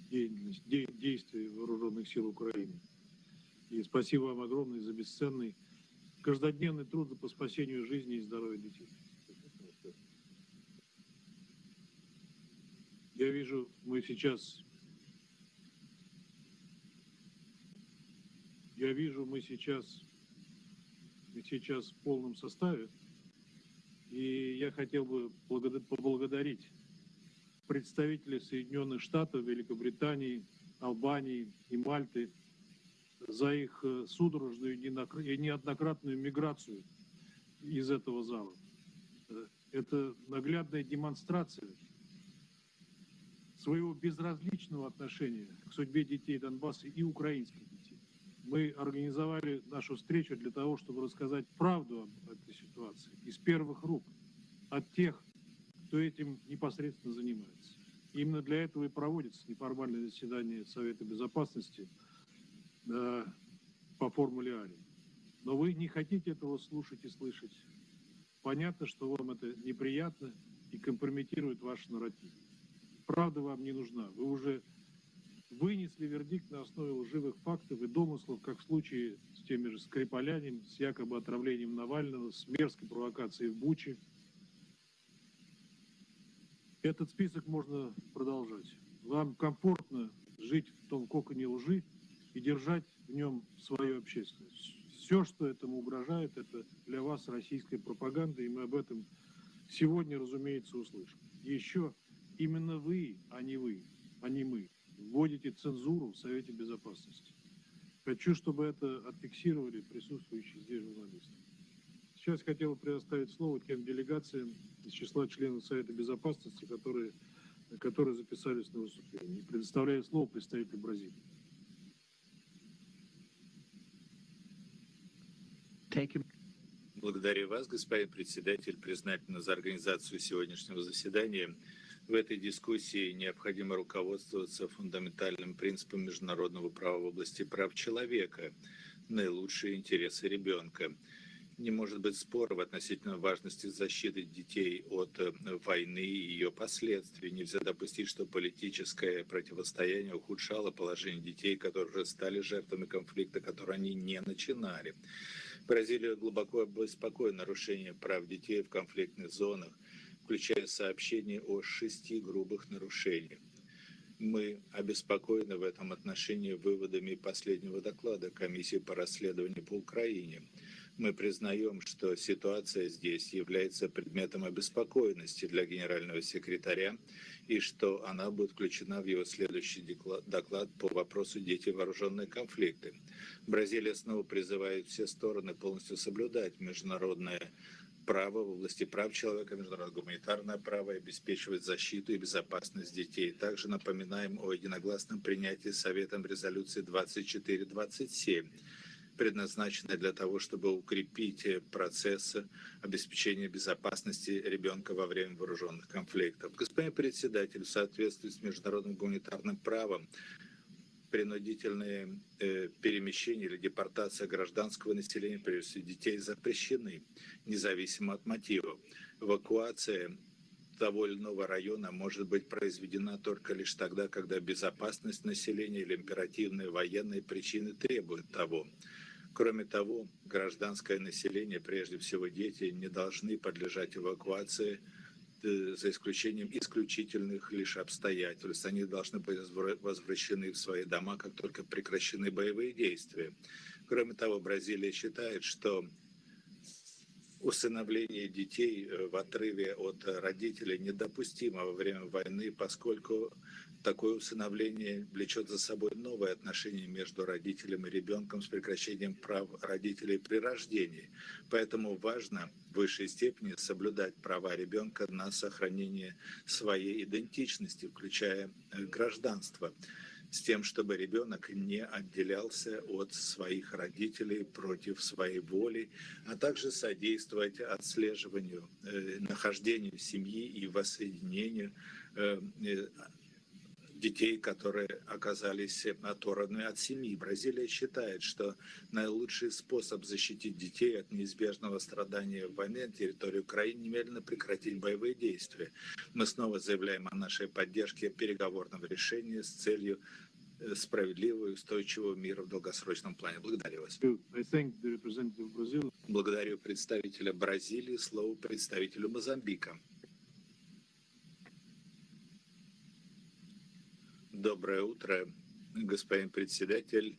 действий вооруженных сил Украины. И спасибо вам огромное за бесценный каждодневный труд по спасению жизни и здоровья детей. Я вижу, мы сейчас в полном составе, и я хотел бы поблагодарить представителей Соединенных Штатов, Великобритании, Албании и Мальты за их судорожную и неоднократную миграцию из этого зала. Это наглядная демонстрация своего безразличного отношения к судьбе детей Донбасса и украинских детей. Мы организовали нашу встречу для того, чтобы рассказать правду об этой ситуации из первых рук, от тех, кто этим непосредственно занимается. Именно для этого и проводится неформальное заседание Совета Безопасности по формуле Ари. Но вы не хотите этого слушать и слышать. Понятно, что вам это неприятно и компрометирует ваш нарратив. Правда вам не нужна. Вы уже вынесли вердикт на основе лживых фактов и домыслов, как в случае с теми же Скрипалями, с якобы отравлением Навального, с мерзкой провокацией в Буче. Этот список можно продолжать. Вам комфортно жить в том коконе лжи и держать в нем свою общественность. Все, что этому угрожает, это для вас российская пропаганда, и мы об этом сегодня, разумеется, услышим. Еще именно вы, а не мы, вводите цензуру в Совете Безопасности. Хочу, чтобы это отфиксировали присутствующие здесь журналисты. Сейчас хотел бы предоставить слово тем делегациям из числа членов Совета Безопасности, которые записались на выступление. Предоставляю слово представителю Бразилии. Благодарю вас, господин председатель, признательно за организацию сегодняшнего заседания. В этой дискуссии необходимо руководствоваться фундаментальным принципом международного права в области прав человека, наилучшие интересы ребенка. Не может быть споров относительно важности защиты детей от войны и ее последствий. Нельзя допустить, что политическое противостояние ухудшало положение детей, которые уже стали жертвами конфликта, который они не начинали. Бразилия глубоко обеспокоена нарушением прав детей в конфликтных зонах, включая сообщения о 6 грубых нарушениях. Мы обеспокоены в этом отношении выводами последнего доклада Комиссии по расследованию по Украине. Мы признаем, что ситуация здесь является предметом обеспокоенности для генерального секретаря и что она будет включена в его следующий доклад по вопросу «Дети в вооруженные конфликты». Бразилия снова призывает все стороны полностью соблюдать международное право в области прав человека, международное гуманитарное право и обеспечивать защиту и безопасность детей. Также напоминаем о единогласном принятии Советом резолюции 2427, предназначенной для того, чтобы укрепить процесс обеспечения безопасности ребенка во время вооруженных конфликтов. Господин председатель, в соответствии с международным гуманитарным правом, принудительные перемещения или депортация гражданского населения, прежде всего детей, запрещены, независимо от мотивов. Эвакуация того или иного района может быть произведена только лишь тогда, когда безопасность населения или императивные военные причины требуют того. Кроме того, гражданское население, прежде всего дети, не должны подлежать эвакуации за исключением исключительных лишь обстоятельств. Они должны быть возвращены в свои дома, как только прекращены боевые действия. Кроме того, Бразилия считает, что усыновление детей в отрыве от родителей недопустимо во время войны, поскольку такое усыновление влечет за собой новые отношения между родителем и ребенком с прекращением прав родителей при рождении. Поэтому важно в высшей степени соблюдать права ребенка на сохранение своей идентичности, включая гражданство, с тем, чтобы ребенок не отделялся от своих родителей против своей воли, а также содействовать отслеживанию, нахождению семьи и воссоединению детей, которые оказались оторванными от семьи. Бразилия считает, что наилучший способ защитить детей от неизбежного страдания войны на территории Украины немедленно прекратить боевые действия. Мы снова заявляем о нашей поддержке переговорного решения с целью справедливого и устойчивого мира в долгосрочном плане. Благодарю вас. Благодарю представителя Бразилии. Слово представителю Мозамбика. Доброе утро, господин председатель.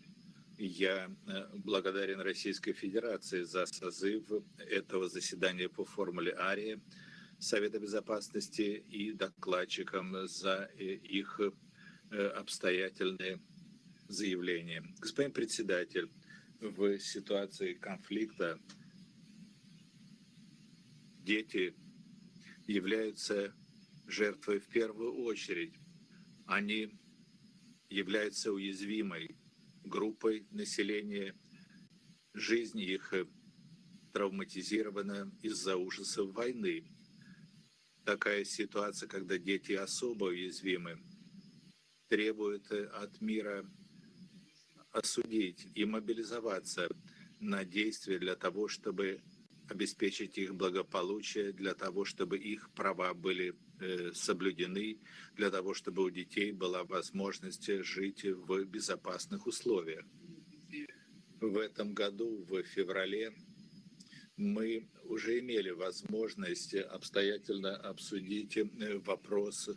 Я благодарен Российской Федерации за созыв этого заседания по формуле Ария Совета Безопасности и докладчикам за их обстоятельные заявления. Господин председатель, в ситуации конфликта дети являются жертвой в первую очередь. Они являются уязвимой группой населения. Жизнь их травматизирована из-за ужасов войны. Такая ситуация, когда дети особо уязвимы, требует от мира осудить и мобилизоваться на действия для того, чтобы обеспечить их благополучие, для того, чтобы их права были соблюдены, для того, чтобы у детей была возможность жить в безопасных условиях. В этом году, в феврале, мы уже имели возможность обстоятельно обсудить вопрос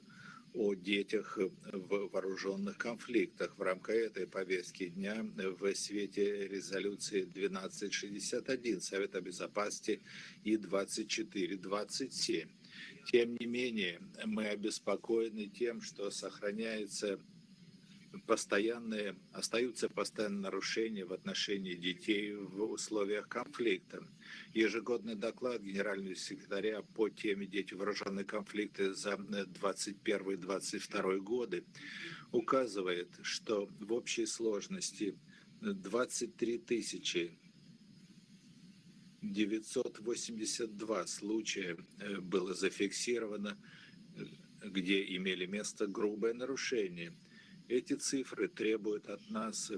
о детях в вооруженных конфликтах. В рамках этой повестки дня в свете резолюции 1261 Совета Безопасности и 2427. Тем не менее, мы обеспокоены тем, что остаются постоянные нарушения в отношении детей в условиях конфликта. Ежегодный доклад генерального секретаря по теме «Дети в вооруженные конфликты» за 2021-2022 годы указывает, что в общей сложности 23 982 случая было зафиксировано, где имели место грубые нарушения. Эти цифры требуют от нас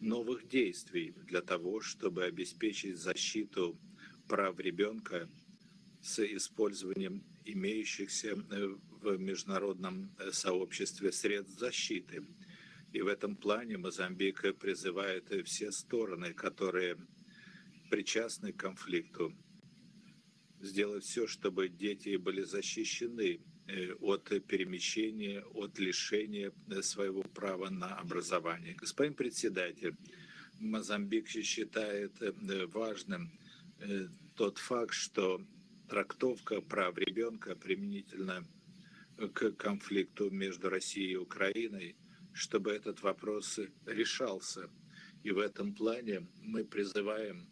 новых действий для того, чтобы обеспечить защиту прав ребенка с использованием имеющихся в международном сообществе средств защиты. И в этом плане Мозамбик призывает все стороны, которые причастны к конфликту, сделать все, чтобы дети были защищены от перемещения, от лишения своего права на образование. Господин председатель, Мозамбик считает важным тот факт, что трактовка прав ребенка применительно к конфликту между Россией и Украиной, чтобы этот вопрос решался. И в этом плане мы призываем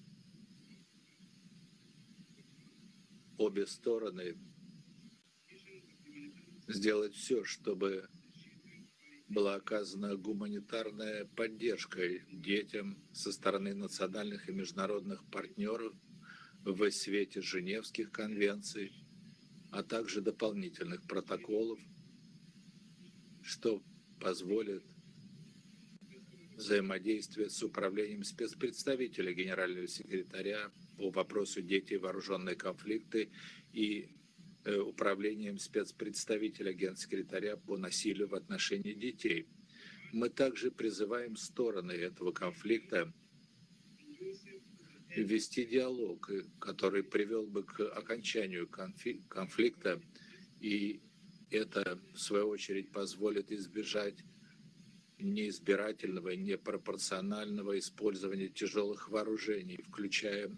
обе стороны сделать все, чтобы была оказана гуманитарная поддержка детям со стороны национальных и международных партнеров в свете Женевских конвенций, а также дополнительных протоколов, что позволит взаимодействие с управлением спецпредставителя генерального секретаря по вопросу детей в вооруженные конфликты и управлением спецпредставителя генсекретаря по насилию в отношении детей. Мы также призываем стороны этого конфликта вести диалог, который привел бы к окончанию конфликта, и это, в свою очередь, позволит избежать неизбирательного, непропорционального использования тяжелых вооружений, включая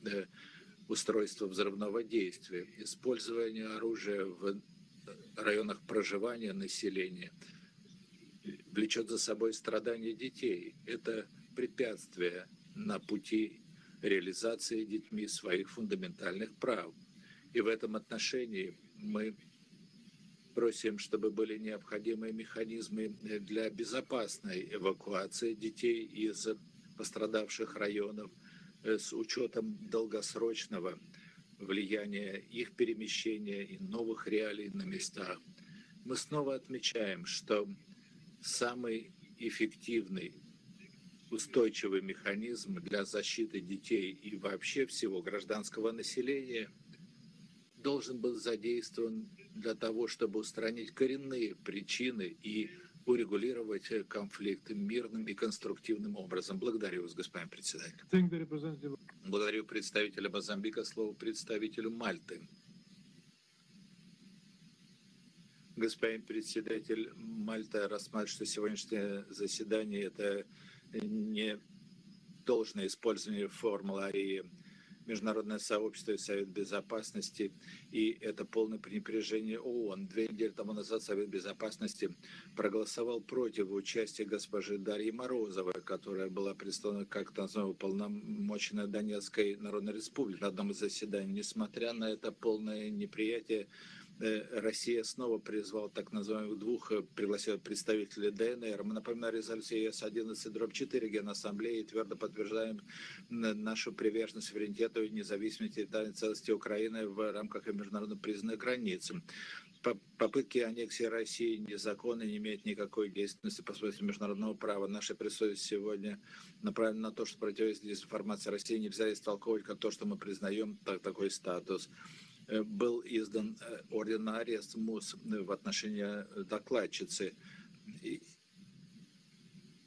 устройство взрывного действия, использование оружия в районах проживания населения влечет за собой страдания детей. Это препятствие на пути реализации детьми своих фундаментальных прав. И в этом отношении мы просим, чтобы были необходимые механизмы для безопасной эвакуации детей из пострадавших районов с учетом долгосрочного влияния их перемещения и новых реалий на местах. Мы снова отмечаем, что самый эффективный, устойчивый механизм для защиты детей и вообще всего гражданского населения должен был задействован для того, чтобы устранить коренные причины и урегулировать конфликты мирным и конструктивным образом. Благодарю вас, господин председатель. Благодарю представителя Мозамбика. Слово представителю Мальты. Господин председатель, Мальта рассматривает, что сегодняшнее заседание – это не должное использование формулы АРИ. Международное сообщество и Совет Безопасности, и это полное пренебрежение ООН. 2 недели тому назад Совет Безопасности проголосовал против участия госпожи Дарьи Морозовой, которая была представлена как уполномоченная Донецкой Народной Республики на одном из заседаний. Несмотря на это полное неприятие, Россия снова призвала так называемых 2 пригласила представителей ДНР. Мы напоминаем резолюцию ЕС-11/4 Генассамблеи и твердо подтверждаем нашу приверженность суверенитету и независимости и территориальной целостности Украины в рамках международно признанных границ. Попытки аннексии России незаконны, не имеют никакой действенности по смыслу международного права. Наше присутствие сегодня направлено на то, что противодействие дезинформации России нельзя истолковывать как то, что мы признаем такой статус. Был издан ордер на арест МУС в отношении докладчицы.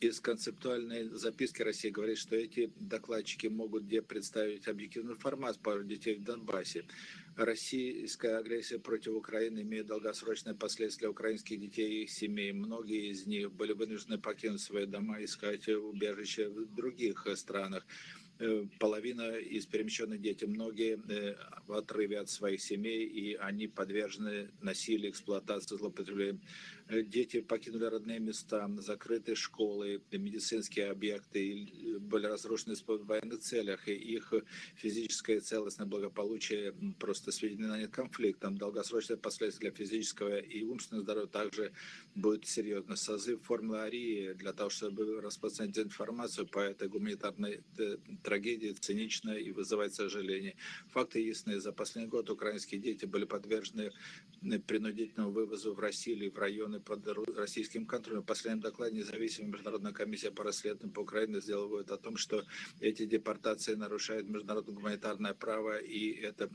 Из концептуальной записки России говорит, что эти докладчики могут представить объективную информацию по детей в Донбассе. Российская агрессия против Украины имеет долгосрочные последствия для украинских детей и их семей. Многие из них были вынуждены покинуть свои дома и искать убежище в других странах. Половина из перемещенных детей, многие в отрыве от своих семей, и они подвержены насилию, эксплуатации, злоупотреблению. Дети покинули родные места, закрыты школы, медицинские объекты были разрушены в военных целях, и их физическое целостное благополучие просто сведено на нет конфликтом. Долгосрочные последствия для физического и умственного здоровья также будет серьезно. Созыв формулы АРИ для того, чтобы распространять информацию по этой гуманитарной трагедии цинично и вызывает сожаление. Факты ясны. За последний год украинские дети были подвержены принудительному вывозу в Россию или в районы под российским контролем. В последнем докладе независимая международная комиссия по расследованию по Украине сделала вывод о том, что эти депортации нарушают международное гуманитарное право, и это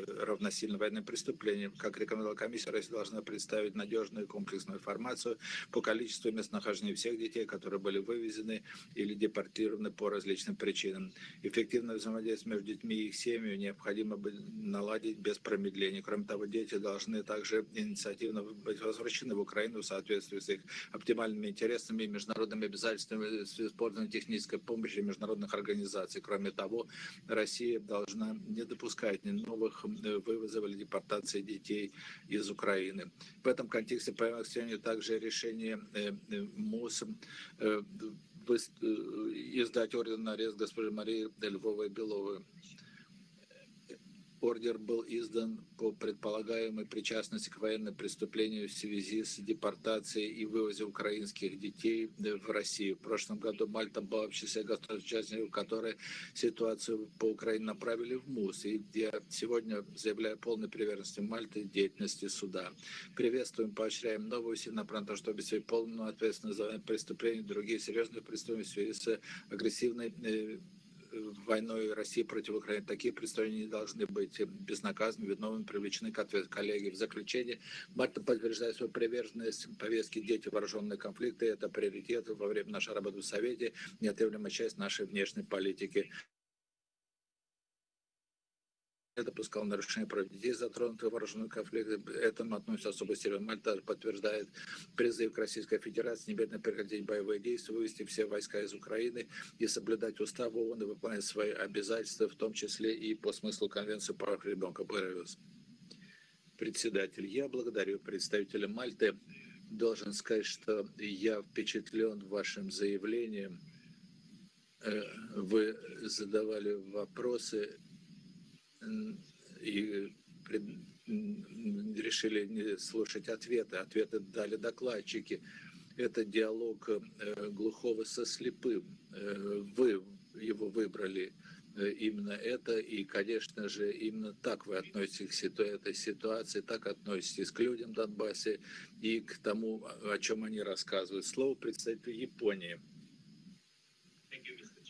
равносильно военным преступлениям. Как рекомендовала комиссия, Россия должна представить надежную и комплексную информацию по количеству и местонахождения всех детей, которые были вывезены или депортированы по различным причинам. Эффективное взаимодействие между детьми и их семьями необходимо наладить без промедления. Кроме того, дети должны также инициативно быть возвращены в Украину в соответствии с их оптимальными интересами и международными обязательствами с использованием технической помощи международных организаций. Кроме того, Россия должна не допускать новых вывозов или депортаций детей из Украины. В этом контексте принимаю к сведению также решение МУС издать ордер на арест госпожи Марии Львовой-Беловой. Ордер был издан по предполагаемой причастности к военным преступлениям в связи с депортацией и вывозом украинских детей в Россию. В прошлом году Мальта была в числе государств-участников, которые ситуацию по Украине направили в МУС. И я сегодня заявляю полной приверженности Мальты деятельности суда. Приветствуем, поощряем новые усилия направленные на то, чтобы обеспечить полную ответственность за преступления и другие серьезные преступления в связи с агрессивной войной России против Украины. Такие преступления не должны быть безнаказанными, виновными привлечены к ответу. Коллеги, в заключение, Мальта подтверждает свою приверженность повестке «Дети, вооруженные конфликты». Это приоритет во время нашей работы в Совете, неотъемлемая часть нашей внешней политики. Не допускал нарушения прав детей, затронутых вооруженным конфликтом. Этому относится особо серьезно. Мальта подтверждает призыв к Российской Федерации немедленно прекратить боевые действия, вывести все войска из Украины и соблюдать устав ООН и выполнять свои обязательства, в том числе и по смыслу Конвенции по правам ребенка. Благодарю вас. Председатель, я благодарю представителя Мальты. Должен сказать, что я впечатлен вашим заявлением. Вы задавали вопросы и решили не слушать ответы. Ответы дали докладчики. Это диалог глухого со слепым. Вы его выбрали именно это, и, конечно же, именно так вы относитесь к этой ситуации, так относитесь к людям в Донбассе и к тому, о чем они рассказывают. Слово представителю Японии.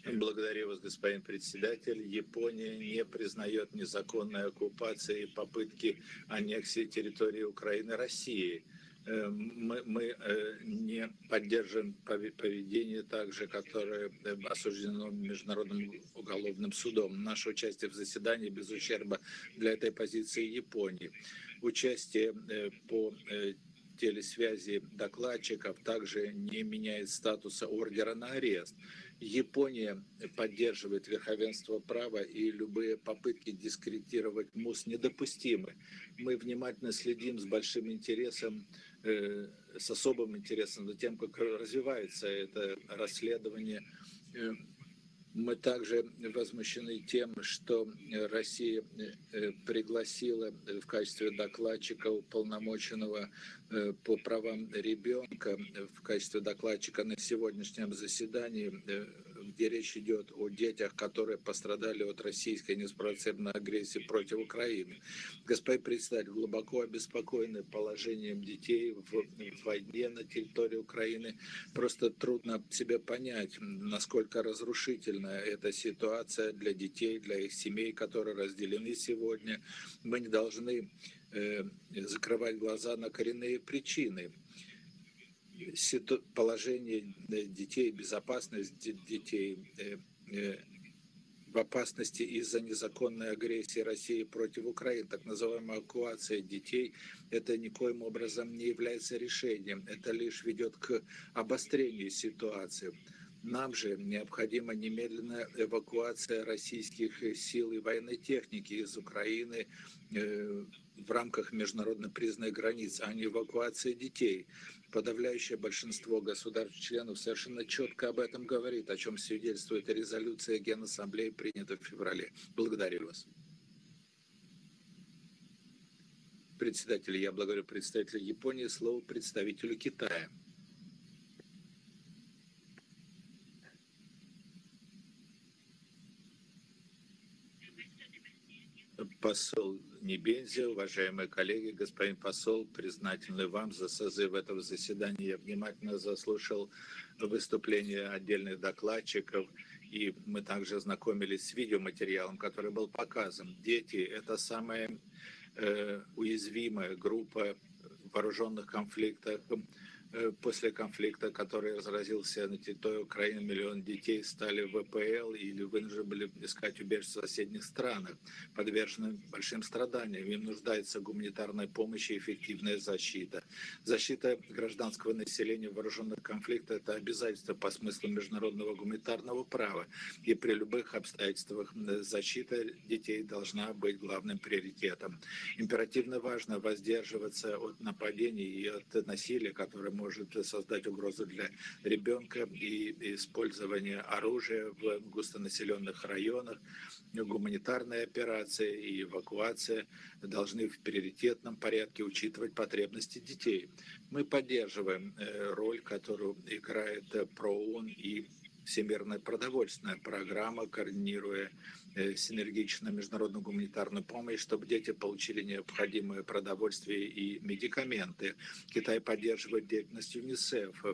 Благодарю вас, господин председатель. Япония не признает незаконной оккупации и попытки аннексии территории Украины Россией. Мы не поддерживаем поведение также, которое осуждено Международным уголовным судом. Наше участие в заседании без ущерба для этой позиции Японии. Участие по телесвязи докладчиков также не меняет статуса ордера на арест. Япония поддерживает верховенство права, и любые попытки дискредитировать МУС недопустимы. Мы внимательно следим с большим интересом, с особым интересом за тем, как развивается это расследование. Мы также возмущены тем, что Россия пригласила в качестве докладчика уполномоченного по правам ребенка в качестве докладчика на сегодняшнем заседании, где речь идет о детях, которые пострадали от российской неспровоцированной агрессии против Украины. Господин председатель, глубоко обеспокоены положением детей в войне на территории Украины. Просто трудно себе понять, насколько разрушительна эта ситуация для детей, для их семей, которые разделены сегодня. Мы не должны закрывать глаза на коренные причины. Положение детей, безопасность детей в опасности из-за незаконной агрессии России против Украины. Так называемая эвакуация детей, это никоим образом не является решением. Это лишь ведет к обострению ситуации. Нам же необходима немедленная эвакуация российских сил и военной техники из Украины в рамках международно признанной границы, а не эвакуация детей. Подавляющее большинство государств-членов совершенно четко об этом говорит, о чем свидетельствует резолюция Генассамблеи, принятая в феврале. Благодарю вас. Председатель, я благодарю представителя Японии. Слово представителю Китая. Посол Небензи, уважаемые коллеги, господин посол, признательны вам за созыв этого заседания. Я внимательно заслушал выступления отдельных докладчиков, и мы также ознакомились с видеоматериалом, который был показан. Дети – это самая уязвимая группа в вооруженных конфликтах. После конфликта, который разразился на территории Украины, миллион детей стали в ВПЛ или вынуждены были искать убежище в соседних странах, подвержены большим страданиям. Им нуждается гуманитарная помощь и эффективная защита. Защита гражданского населения в вооруженных конфликтах – это обязательство по смыслу международного гуманитарного права. И при любых обстоятельствах защита детей должна быть главным приоритетом. Императивно важно воздерживаться от нападений и от насилия, которое может создать угрозу для ребенка, и использование оружия в густонаселенных районах. Гуманитарные операции и эвакуация должны в приоритетном порядке учитывать потребности детей. Мы поддерживаем роль, которую играет ПРООН и Всемирная продовольственная программа, координируя синергично международную гуманитарную помощь, чтобы дети получили необходимое продовольствие и медикаменты. Китай поддерживает деятельность ЮНИСЕФ,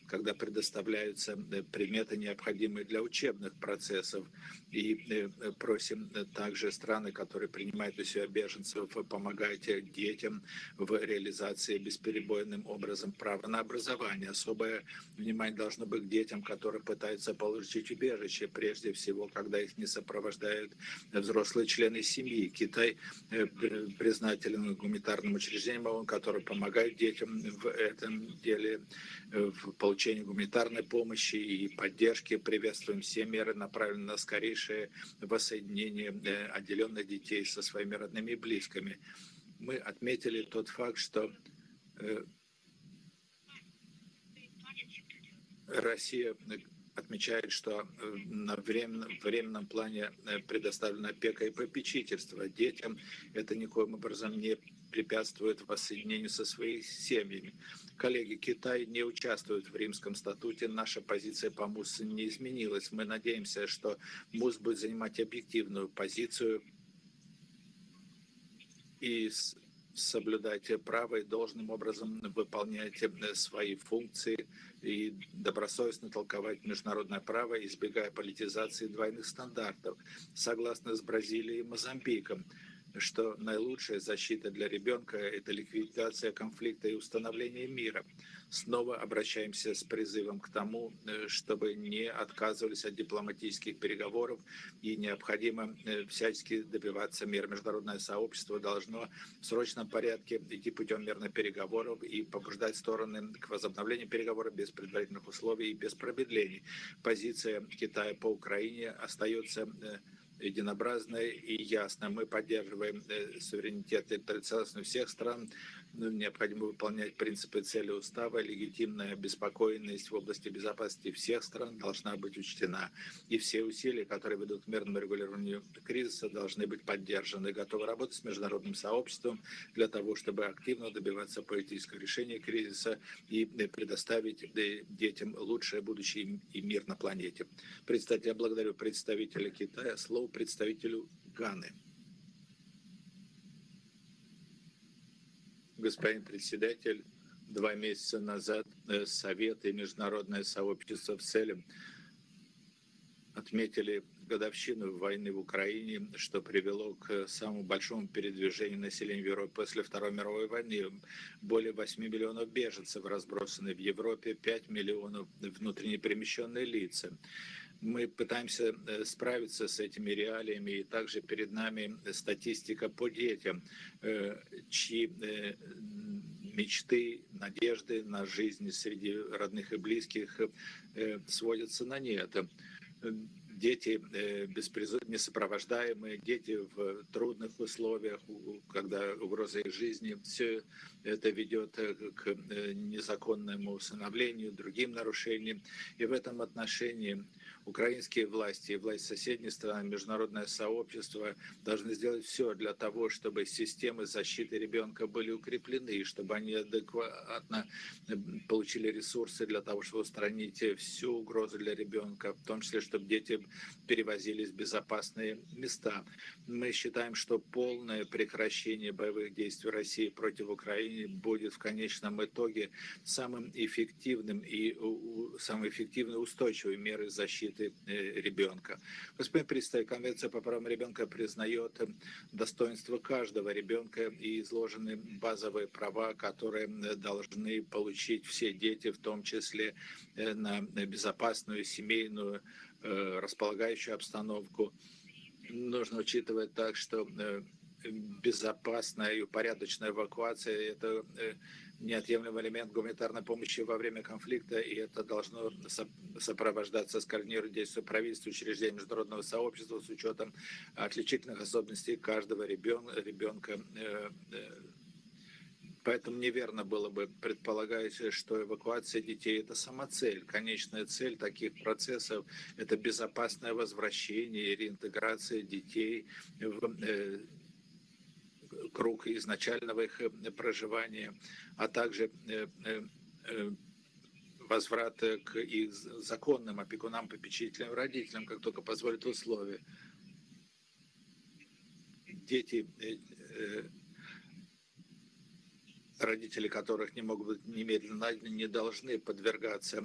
когда предоставляются предметы, необходимые для учебных процессов. И просим также страны, которые принимают у себя беженцев, помогайте детям в реализации бесперебойным образом права на образование. Особое внимание должно быть к детям, которые пытаются получить убежище, прежде всего, когда их не сопровождают взрослые члены семьи. Китай признателен гуманитарным учреждениям, которые помогают детям в этом деле, в получении гуманитарной помощи и поддержки. Приветствуем все меры, направленные на скорейшее воссоединение отделенных детей со своими родными и близкими. Мы отметили тот факт, что Россия отмечает, что на временном плане предоставлена опека и попечительство детям. Это никоим образом не препятствует воссоединению со своими семьями. Коллеги, Китай не участвует в Римском статуте, наша позиция по МУС не изменилась. Мы надеемся, что МУС будет занимать объективную позицию и соблюдать право и должным образом выполнять свои функции и добросовестно толковать международное право, избегая политизации двойных стандартов, согласно с Бразилией и Мозамбиком, что наилучшая защита для ребенка – это ликвидация конфликта и установление мира. Снова обращаемся с призывом к тому, чтобы не отказывались от дипломатических переговоров, и необходимо всячески добиваться мира. Международное сообщество должно в срочном порядке идти путем мирных переговоров и побуждать стороны к возобновлению переговоров без предварительных условий и без промедлений. Позиция Китая по Украине остается единообразная и ясная. Мы поддерживаем суверенитет и целостность всех стран. Необходимо выполнять принципы и цели устава. Легитимная обеспокоенность в области безопасности всех стран должна быть учтена. И все усилия, которые ведут к мирному регулированию кризиса, должны быть поддержаны. Готовы работать с международным сообществом для того, чтобы активно добиваться политического решения кризиса и предоставить детям лучшее будущее и мир на планете. Я благодарю представителя Китая. Слово представителю Ганы. Господин председатель, 2 месяца назад Совет и международное сообщество в целом отметили годовщину войны в Украине, что привело к самому большому передвижению населения в Европе после Второй мировой войны. Более 8 миллионов беженцев разбросаны в Европе, 5 миллионов внутренне перемещенные лица. Мы пытаемся справиться с этими реалиями, и также перед нами статистика по детям, чьи мечты, надежды на жизнь среди родных и близких сводятся на нет. Дети несопровождаемые, дети в трудных условиях, когда угроза их жизни, все это ведет к незаконному усыновлению, другим нарушениям. И в этом отношении украинские власти и власти соседней страны, международное сообщество должны сделать все для того, чтобы системы защиты ребенка были укреплены, и чтобы они адекватно получили ресурсы для того, чтобы устранить всю угрозу для ребенка, в том числе, чтобы дети перевозились в безопасные места. Мы считаем, что полное прекращение боевых действий России против Украины будет в конечном итоге самой эффективной устойчивой мерой защиты ребенка. Господин представитель, Конвенция по правам ребенка признает достоинство каждого ребенка и изложены базовые права, которые должны получить все дети, в том числе на безопасную семейную располагающую обстановку. Нужно учитывать так, что безопасная и упорядоченная эвакуация – это неотъемлемый элемент гуманитарной помощи во время конфликта, и это должно сопровождаться скоординированным действием правительства, учреждений международного сообщества с учетом отличительных особенностей каждого ребенка. Поэтому неверно было бы предполагать, что эвакуация детей – это самоцель. Конечная цель таких процессов – это безопасное возвращение и реинтеграция детей в круг изначального их проживания, а также возврат к их законным опекунам, попечителям, родителям, как только позволят условия. Дети, родители которых не могут быть немедленно найдены, не должны подвергаться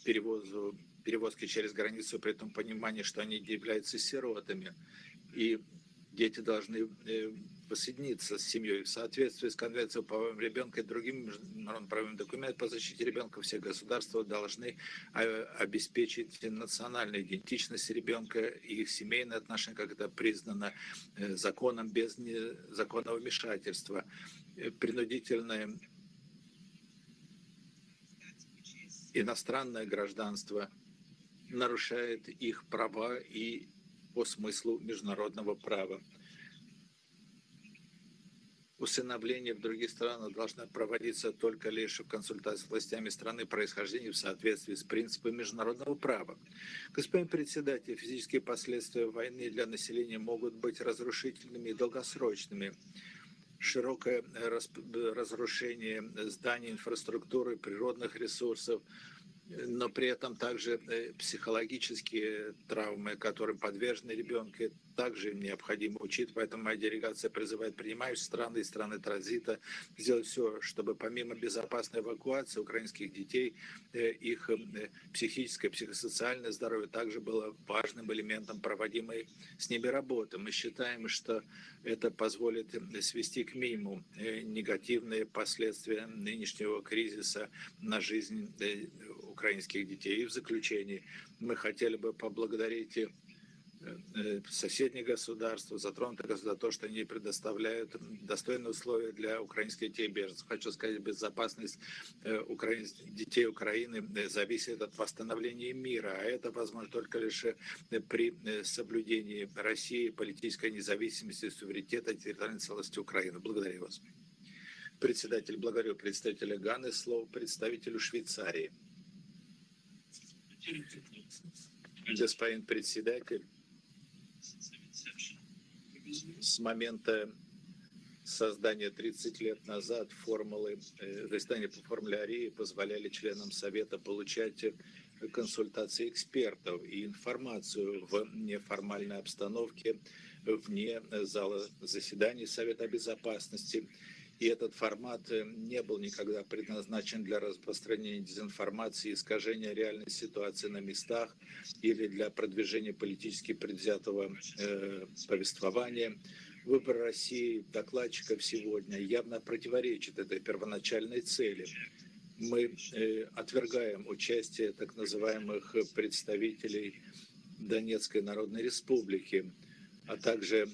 перевозке через границу при том понимании, что они являются сиротами. И дети должны воссоединиться с семьей в соответствии с Конвенцией по правам ребенка и другими международно-правовыми документами по защите ребенка. Все государства должны обеспечить национальную идентичность ребенка и их семейные отношения, как это признано законом, без законного вмешательства. Принудительное иностранное гражданство нарушает их права и по смыслу международного права. Усыновление в других странах должно проводиться только лишь в консультации с властями страны происхождения в соответствии с принципами международного права. Господин председатель, физические последствия войны для населения могут быть разрушительными и долгосрочными, широкое разрушение зданий, инфраструктуры, природных ресурсов, но при этом также психологические травмы, которым подвержены ребенки, также им необходимо учить. Поэтому моя делегация призывает принимающие страны и страны транзита сделать все, чтобы помимо безопасной эвакуации украинских детей, их психическое, психосоциальное здоровье также было важным элементом проводимой с ними работы. Мы считаем, что это позволит свести к минимуму негативные последствия нынешнего кризиса на жизнь украинских детей. И в заключение мы хотели бы поблагодарить соседние государства, затронутые за то, что они предоставляют достойные условия для украинских детей беженцев. Хочу сказать, безопасность детей Украины зависит от восстановления мира, а это возможно только лишь при соблюдении России политической независимости, суверенитета и территориальной целостности Украины. Благодарю вас. Председатель, благодарю представителя Ганы. Слово представителю Швейцарии. Господин председатель, с момента создания 30 лет назад формулы, заседания по формуле Арии позволяли членам Совета получать консультации экспертов и информацию в неформальной обстановке вне зала заседаний Совета Безопасности. И этот формат не был никогда предназначен для распространения дезинформации, искажения реальной ситуации на местах или для продвижения политически предвзятого повествования. Выбор России докладчиков сегодня явно противоречит этой первоначальной цели. Мы отвергаем участие так называемых представителей Донецкой Народной Республики, а также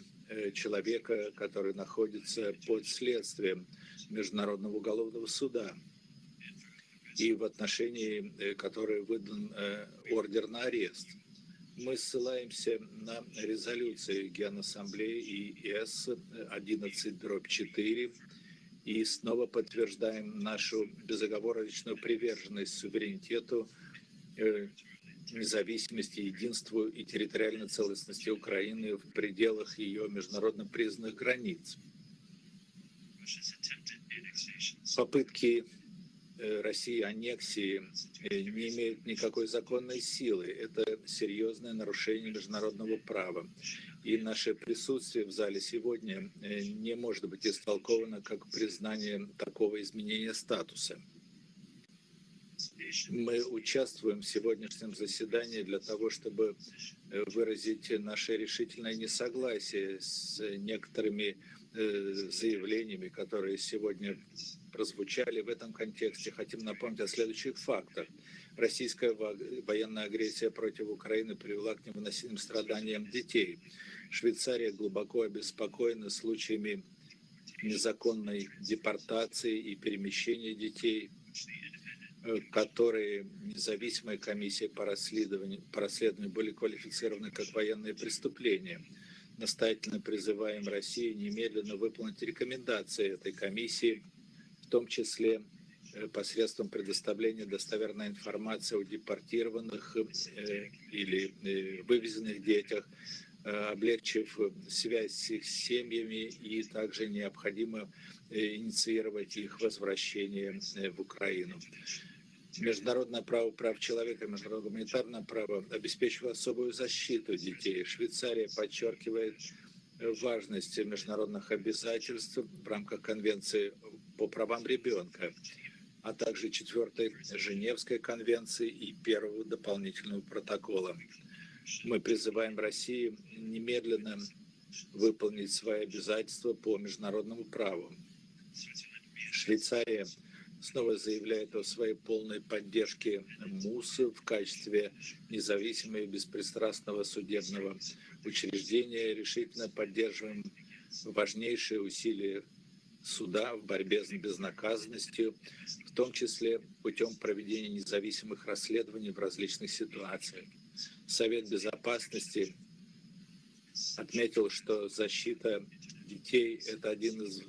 человека, который находится под следствием Международного уголовного суда и в отношении которой выдан ордер на арест. Мы ссылаемся на резолюции Генассамблеи и ЕС 11/4 и снова подтверждаем нашу безоговорочную приверженность суверенитету, независимости, единству и территориальной целостности Украины в пределах ее международно признанных границ. Попытки России аннексии не имеют никакой законной силы. Это серьезное нарушение международного права. И наше присутствие в зале сегодня не может быть истолковано как признание такого изменения статуса. Мы участвуем в сегодняшнем заседании для того, чтобы выразить наше решительное несогласие с некоторыми заявлениями, которые сегодня прозвучали в этом контексте. Хотим напомнить о следующих фактах. Российская военная агрессия против Украины привела к невыносимым страданиям детей. Швейцария глубоко обеспокоена случаями незаконной депортации и перемещения детей, которые независимой комиссией по расследованию были квалифицированы как военные преступления. Настоятельно призываем Россию немедленно выполнить рекомендации этой комиссии, в том числе посредством предоставления достоверной информации о депортированных или вывезенных детях, облегчив связь с их семьями, и также необходимо инициировать их возвращение в Украину. Международное право прав человека, международное гуманитарное право обеспечивает особую защиту детей. Швейцария подчеркивает важность международных обязательств в рамках Конвенции по правам ребенка, а также 4-й Женевской конвенции и 1-го дополнительного протокола. Мы призываем Россию немедленно выполнить свои обязательства по международному праву. Швейцария снова заявляет о своей полной поддержке МУС в качестве независимого и беспристрастного судебного учреждения. Решительно поддерживаем важнейшие усилия суда в борьбе с безнаказанностью, в том числе путем проведения независимых расследований в различных ситуациях. Совет Безопасности отметил, что защита детей – это один из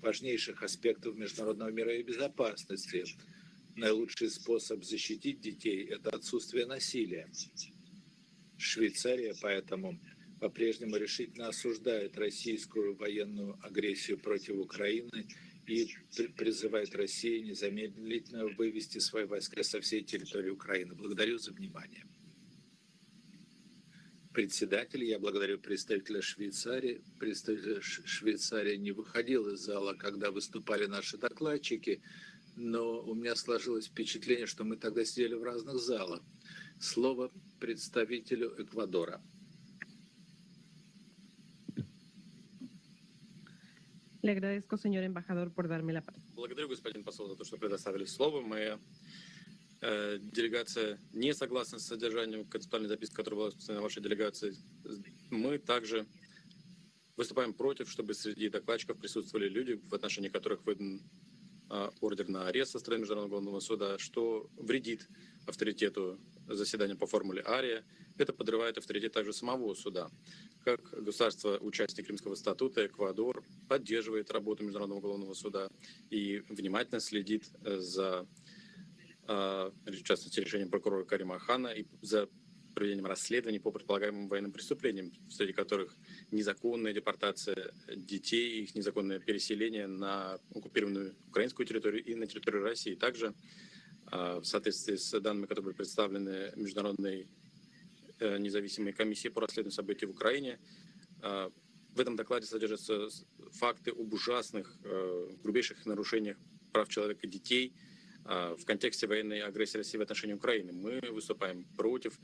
важнейших аспектов международного мира и безопасности. Наилучший способ защитить детей – это отсутствие насилия. Швейцария поэтому по-прежнему решительно осуждает российскую военную агрессию против Украины и призывает Россию незамедлительно вывести свои войска со всей территории Украины. Благодарю за внимание. Председатель, я благодарю представителя Швейцарии. Представитель Швейцарии не выходил из зала, когда выступали наши докладчики, но у меня сложилось впечатление, что мы тогда сидели в разных залах. Слово представителю Эквадора. Le agradezco, señor embajador, por darme la palabra. Благодарю, господин посол, за то, что предоставили слово. Моя делегация не согласна с содержанием концептуальной записки, которая была распространена вашей делегацией. Мы также выступаем против, чтобы среди докладчиков присутствовали люди, в отношении которых выдан ордер на арест со стороны Международного уголовного суда, что вредит авторитету заседания по формуле Ария. Это подрывает авторитет также самого суда. Как государство, участник Римского статута, Эквадор поддерживает работу Международного уголовного суда и внимательно следит за, в частности, решением прокурора Карима Хана и за проведением расследований по предполагаемым военным преступлениям, среди которых незаконная депортация детей и их незаконное переселение на оккупированную украинскую территорию и на территорию России. Также в соответствии с данными, которые были представлены Международной независимой комиссией по расследованию событий в Украине, в этом докладе содержатся факты об ужасных, грубейших нарушениях прав человека и детей в контексте военной агрессии России в отношении Украины. Мы выступаем против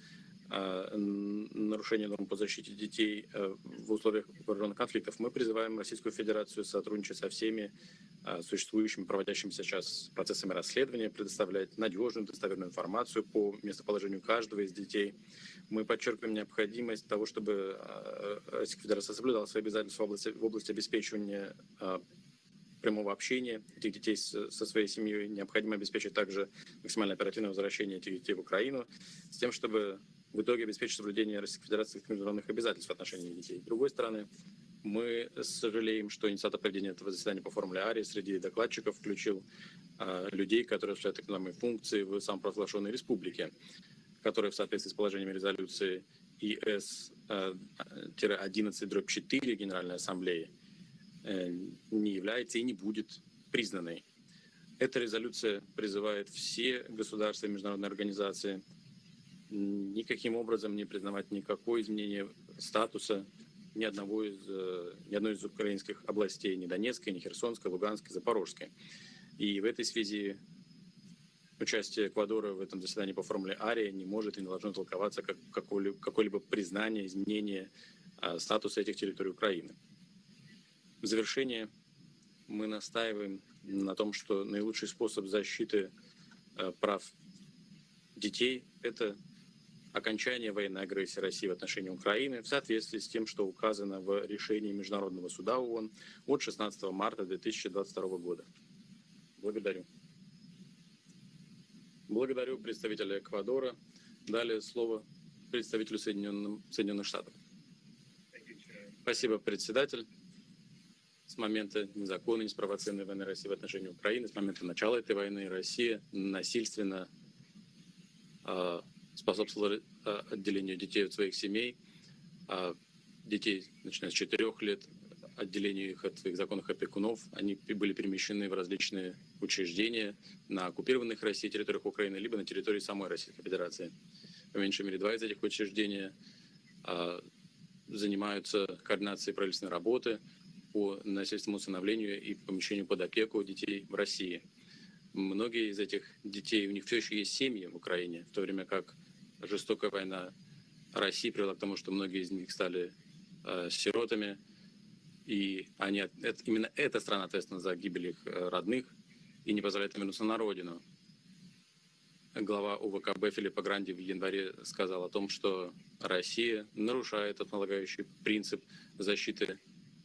нарушения норм по защите детей в условиях вооруженных конфликтов. Мы призываем Российскую Федерацию сотрудничать со всеми существующими, проводящимися сейчас процессами расследования, предоставлять надежную, достоверную информацию по местоположению каждого из детей. Мы подчеркиваем необходимость того, чтобы Российская Федерация соблюдала свои обязательства в области обеспечивания прямого общения этих детей со своей семьей. Необходимо обеспечить также максимально оперативное возвращение этих детей в Украину с тем, чтобы в итоге обеспечить соблюдение Российской Федерации международных обязательств в отношении детей. С другой стороны, мы сожалеем, что инициатор проведения этого заседания по формуле Арии среди докладчиков включил людей, которые осуществляют так называемые функции в самопровозглашенной республике, которые в соответствии с положениями резолюции ИС-11/4 Генеральной Ассамблеи не является и не будет признанной. Эта резолюция призывает все государства и международные организации никаким образом не признавать никакое изменение статуса ни одной из украинских областей, ни Донецкой, ни Херсонской, Луганской, Запорожской. И в этой связи участие Эквадора в этом заседании по формуле Ария не может и не должно толковаться как какое-либо признание, изменение статуса этих территорий Украины. В завершение мы настаиваем на том, что наилучший способ защиты прав детей – это окончание военной агрессии России в отношении Украины в соответствии с тем, что указано в решении Международного суда ООН от 16 марта 2022 года. Благодарю. Благодарю представителя Эквадора. Далее слово представителю Соединенных Штатов. Спасибо, председатель. С момента незаконной, неспровоцированной войны России в отношении Украины, с момента начала этой войны Россия насильственно способствовала отделению детей от своих семей, детей, начиная с 4 лет, отделению их от своих законных опекунов. Они были перемещены в различные учреждения на оккупированных Россией территориях Украины, либо на территории самой Российской Федерации. По меньшей мере 2 из этих учреждений занимаются координацией правительственной работы по насильственному усыновлению и помещению под опеку детей в России. Многие из этих детей, у них все еще есть семьи в Украине, в то время как жестокая война России привела к тому, что многие из них стали сиротами, и именно эта страна ответственна за гибель их родных и не позволяет им вернуться на родину. Глава УВКБ Филиппо Гранди в январе сказал о том, что Россия нарушает основополагающий принцип защиты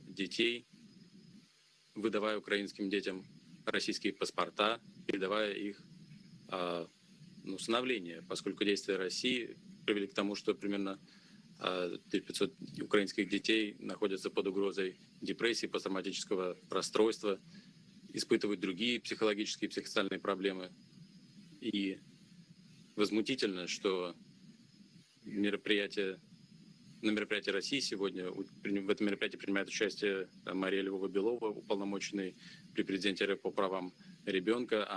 детей, выдавая украинским детям российские паспорта, передавая их на усыновление, поскольку действия России привели к тому, что примерно 1500 украинских детей находятся под угрозой депрессии, посттравматического расстройства, испытывают другие психологические и психосоциальные проблемы. И возмутительно, что мероприятия на мероприятии России сегодня. В этом мероприятии принимает участие Мария Львова-Белова, уполномоченный при президенте РФ по правам ребенка.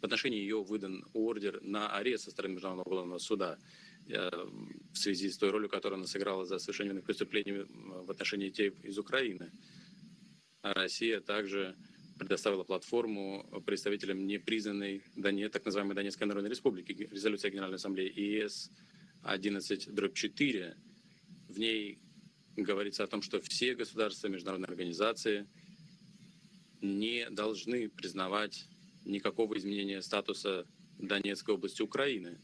В отношении ее выдан ордер на арест со стороны Международного уголовного суда в связи с той ролью, которую она сыграла за совершение военных преступлений в отношении детей из Украины. А Россия также предоставила платформу представителям непризнанной так называемой Донецкой Народной Республики, резолюция Генеральной Ассамблеи ЕС 11/4. В ней говорится о том, что все государства, международные организации не должны признавать никакого изменения статуса Донецкой области Украины.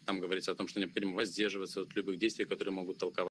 Там говорится о том, что необходимо воздерживаться от любых действий, которые могут толковать